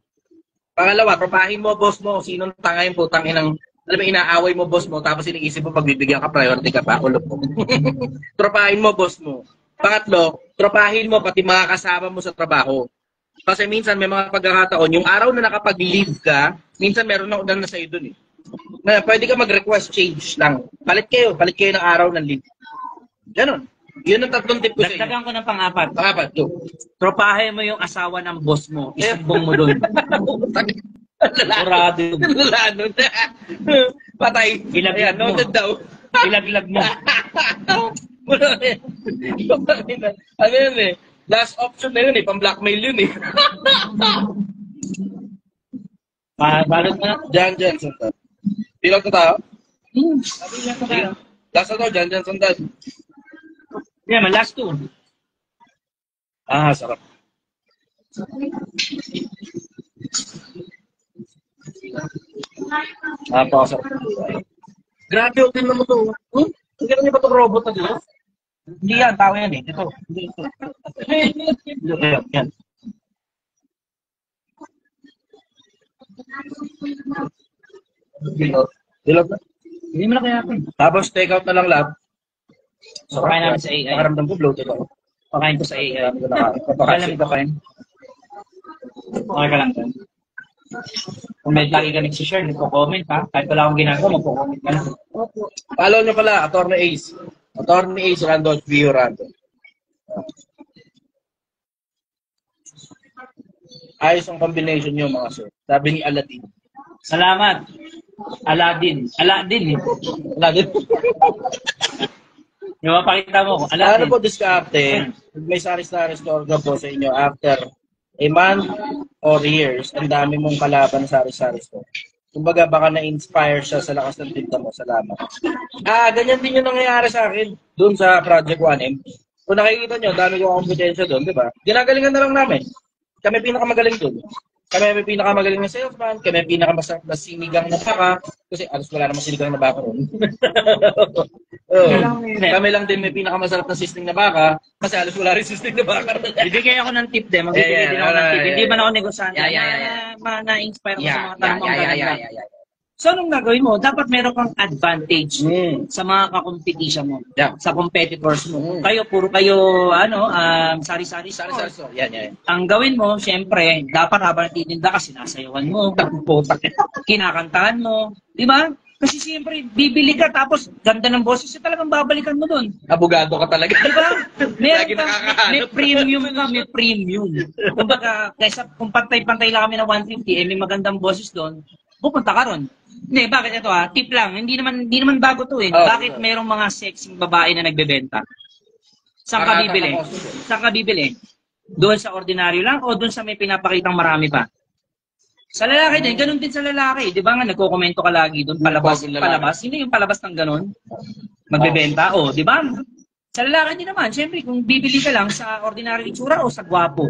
Pangalawa, tropahin mo, boss mo. Sinong tanga yung putang inang, alam mo, inaaway mo, boss mo, tapos iniisip mo, pagbibigyan ka, priority ka pa, ulo po. Tropahin mo, boss mo. Pangatlo, tropahin mo, pati mga kasama mo sa trabaho. Kasi minsan, may mga pagkakataon, yung araw na nakapag-leave ka, minsan meron na unan na sa'yo dun eh. Na, pwede ka mag-request change lang. Palit kayo ng araw ng leave. Ganon. Yun ang 3 tip ko sa inyo. Dagdagan ko ng pang-4. Pang-4, go. Tropahin mo yung asawa ng boss mo. Isumbong mo doon. Kurado. Lalo na. Patay. Ilaglag mo. Noted daw. Ilaglag mo. Ano yun eh? Last option na yun eh. Pang-blackmail yun eh. Balot na. Jan Santad. Bilang ko tayo? Last na to, Jan Santad. Yeah, man, last 2. Sarap. Napakasarap. Grabe, okay naman to. Hindi naman ba itong robot na dito? Hindi yan, tao yan eh. Ito. Yan. Dilog na. Hindi mo na kaya ako. Tapos take out na lang lab. So, pakain namin sa AI. Pakaramdam ko, bloated ako. Pakain ko sa AI. Pakain ko kain. Okay ka lang doon. Kung may lagi ka nagsishare, nagko-comment ha. Kahit wala akong ginagawa, magko-comment ka lang. Follow nyo pala, Attorney Ace. Attorney Ace Randolph Vio Randolph. Ayos ang combination nyo mga sir. Sabi ni Aladdin. Salamat. Aladdin. Aladdin eh. Aladdin. Yung mapakita mo, Aladdin. Ano po diskarte? May sari-sari store ka po sa inyo after a month or years, ang dami mong kalaban sa sari-sari store. Kumbaga, baka na-inspire siya sa lakas ng tinta mo. Salamat. Ganyan din yung nangyayari sa akin doon sa Project 1M. Kung nakikita nyo, dami ko kompetensya doon, di ba? Ginagalingan na lang namin. Kami pinakamagaling doon. Kami pinakamagaling na salesman. Kami pinakamasarap na sinigang na baka. Kasi alas wala namang sinigang na baka ron. Kami lang din may pinakamasarap na sisting na baka. Kasi alas wala rin sisting na baka ron. Bibigay ako ng tip din. Magbibigay din ako ng tip. Hindi man ako negosyante. Na-inspire ko sa mga tanong mong gaganda. So, anong gagawin mo? Dapat meron kang advantage sa mga kakompetition mo. Sa competitors mo. Kayo, puro kayo, sari-sari store. Yan. Ang gawin mo, syempre, dapat habang natitinda ka, sinasayawan mo, kinakantahan mo. Di ba? Kasi siyempre, bibili ka, tapos ganda ng boses, talagang babalikan mo dun. Abogado ka talaga. Di ba? May premium ka, may premium. Kumbaga, kung pantay-pantay lang kami na 150, may magandang boses doon, pupunta ka ron. Hindi, bakit ito tip lang, hindi naman bago to eh. Bakit merong mga sexy babae na nagbebenta? Saan ka bibili? Saan ka bibili? Doon sa ordinaryo lang o doon sa may pinapakitang marami pa? Sa lalaki din, ganun din sa lalaki. Di ba nga, nagko-komento ka lagi doon, palabas. Hindi yung palabas ng ganun? Magbebenta, di ba? Sa lalaki din naman, syempre, kung bibili ka lang sa ordinaryo itsura o sa gwapo.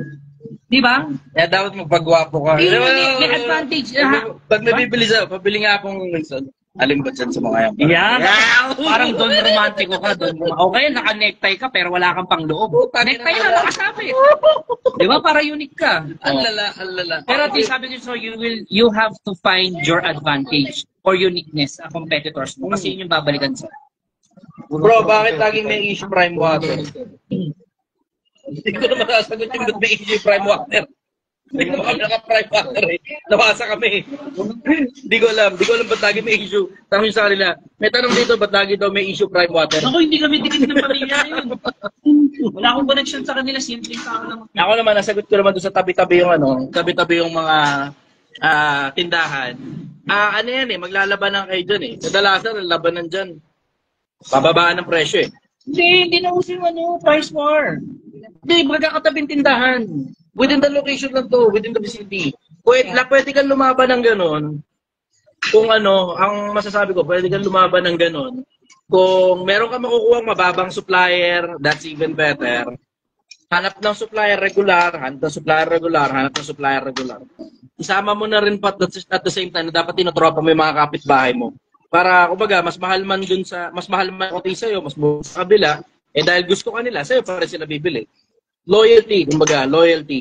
Di ba? Kaya dapat magpagwapo ka. May advantage. Pag nabibili pabili nga akong minsan. Alim ba dyan sa mga yan? Yeah. Parang doon romantiko ka. Okay, naka-necktie ka pero wala kang pang loob. Necktie lang nakasabi. Di ba? Para unique ka. Ang lala. Pero sabi ko, so you have to find your advantage or uniqueness sa competitors mo kasi yun yung babalikan sa. Bro, bakit laging may issue prime water? Hindi ko na masasagot yung may issue prime water. Hindi ko kami naka-prime water eh. Nabasa kami. Hindi ko alam ba't lagi may issue. Tanong sa kanila, may tanong dito ba't lagi daw may issue prime water? Ako, hindi kami dikit ng pamilya yun. Wala akong connection sa kanila, simple sa ako lang. Ako naman, nasagot ko naman doon sa tabi-tabi yung mga tindahan. Ano yan eh, maglalabanan kayo dyan eh. Kadalasan, labanan dyan. Bababaan ng presyo eh. Hindi na uso yung price war. Hindi, magkakatabing tindahan. Within the location lang to, within the vicinity. Pwede kang lumaban ng gano'n. kung ano, ang masasabi ko, pwede kang lumaban ng ganun. Kung meron ka makukuha mababang supplier, that's even better. Hanap ng supplier regular, hanap ng supplier regular, hanap ng supplier regular. Isama mo na rin at the same time na dapat tinotropa mo yung mga kapitbahay mo. Para, kumbaga, mas mahal man konti sa'yo, mas mahal sa kabila, eh dahil gusto ka nila, sa'yo pa rin sila bibili. Loyalty, kumbaga, loyalty.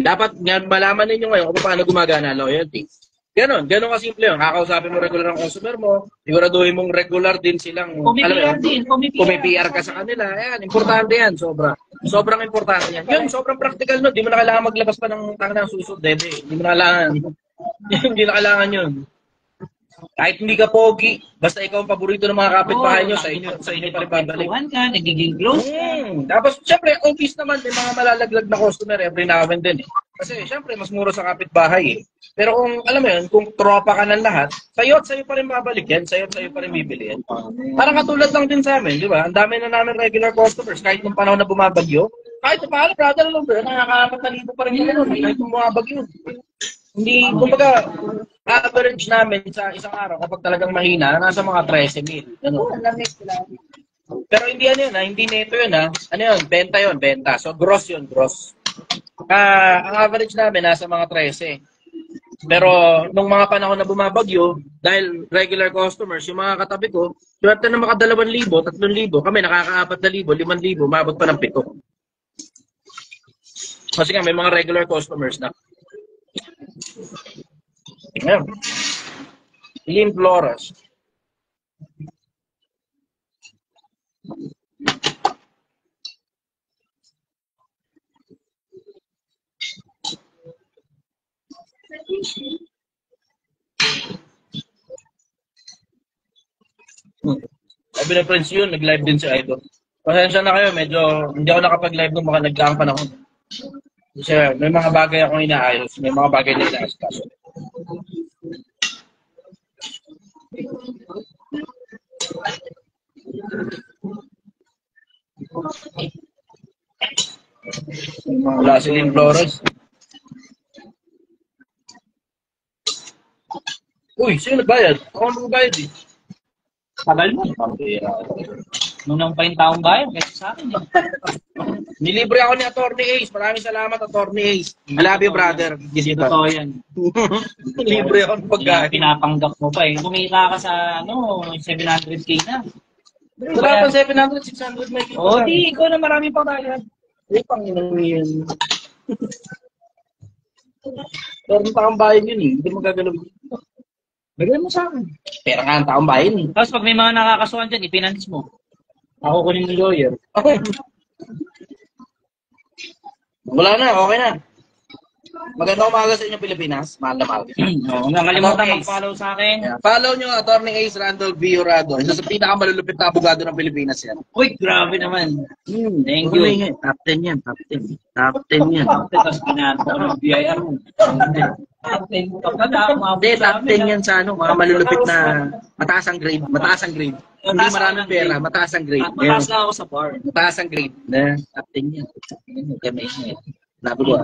Dapat malaman ninyo ngayon kung paano gumagana loyalty. Ganon kasimple yun. Kakausapin mo regular ang customer mo, siguraduhin mong regular din silang, PR ka sa kanila. Ayan, importante yan, sobrang importante yan. Yun, sobrang practical no, di mo na kailangan maglabas pa ng tangan ng susod, dede. Hindi mo na kailangan. Hindi na kailangan yun. Kahit hindi ka pogi, basta ikaw ang paborito ng mga kapitbahay nyo, sa inyo pa rin babalik. Ka, nagiging close. Tapos, syempre, obvious naman, may mga malalaglag na customer every now and then. Kasi, syempre, mas mura sa kapitbahay. Pero kung, alam mo yun, kung tropa ka ng lahat, sa'yo pa rin babalik yan, sa'yo pa rin bibili yan. Parang katulad lang din sa amin, di ba? Ang dami na namin regular customers, kahit nung panahon na bumabagyo, kahit nung panahon, brother, nakaka-4,000 pa rin yun, kahit nung bumabagyo. Hindi, kumbaga, average namin sa isang araw kapag talagang mahina, nasa mga 13,000. Pero hindi ano yun, hindi neto yun. Ano yun, benta. So, gross yun, gross. Ang average namin, nasa mga 13. Pero, nung mga panahon na bumabagyo, dahil regular customers, yung mga katabi ko, swerte na maka 2,000, 3,000, kami nakaka-4,000, 5,000, umabot pa ng 7. Kasi nga, may mga regular customers na. Ayan. Lim Flores. Sabi na Prince yun, nag-live din si Idol. Pasensya na kayo, medyo hindi ako nakapag-live nung mga nagdaang panahon. Kasi may mga bagay akong inaayos, may mga bagay na inaayos kaso. Wala si Lim Flores. Uy, sino nagbayad? Ako ang nagbayad eh. Tagal mo. Nung pa yung taong bayan, kasi sa akin. Nilibre ako ni Attorney Ace. Maraming salamat, Attorney Ace. I love you, brother. Totoo yan. Nilibre ako ng pagkain. Pinapanggap mo pa eh. Kumita ka sa 700K na. Wala pa 700, 600 may kita. O, di, ikaw na marami pang bayad. Ay, panginang yun. Pero yung taong bayan yun eh. Hindi mo gagalaw. Bigyan mo sa akin. Pera nga ang taong bayan eh. Tapos pag may mga nakakasuhan dyan, ipinance mo. Ako kunin yung lawyer. Wala na, okay na. Magandang umaga sa inyo, Pilipinas. Mahal na mahal. Huwag nang kalimutan mag-follow sa akin. Yeah. Follow nyo, Attorney Ace Randolph V. Jurado. Isa sa pinakamalulupit na abogado ng Pilipinas yan. Uy, grabe naman. Thank you. Top 10 yan, top 10. Top 10 yan. Tapos pinato ng BIR mo. Hindi, top 10 yan sa mga malulupit na mataas ang grade. Hindi maraming pera, mataas ang grade. Mataas na ako sa bar. Mataas ang grade. Top 10 yan. Kami. Labi ko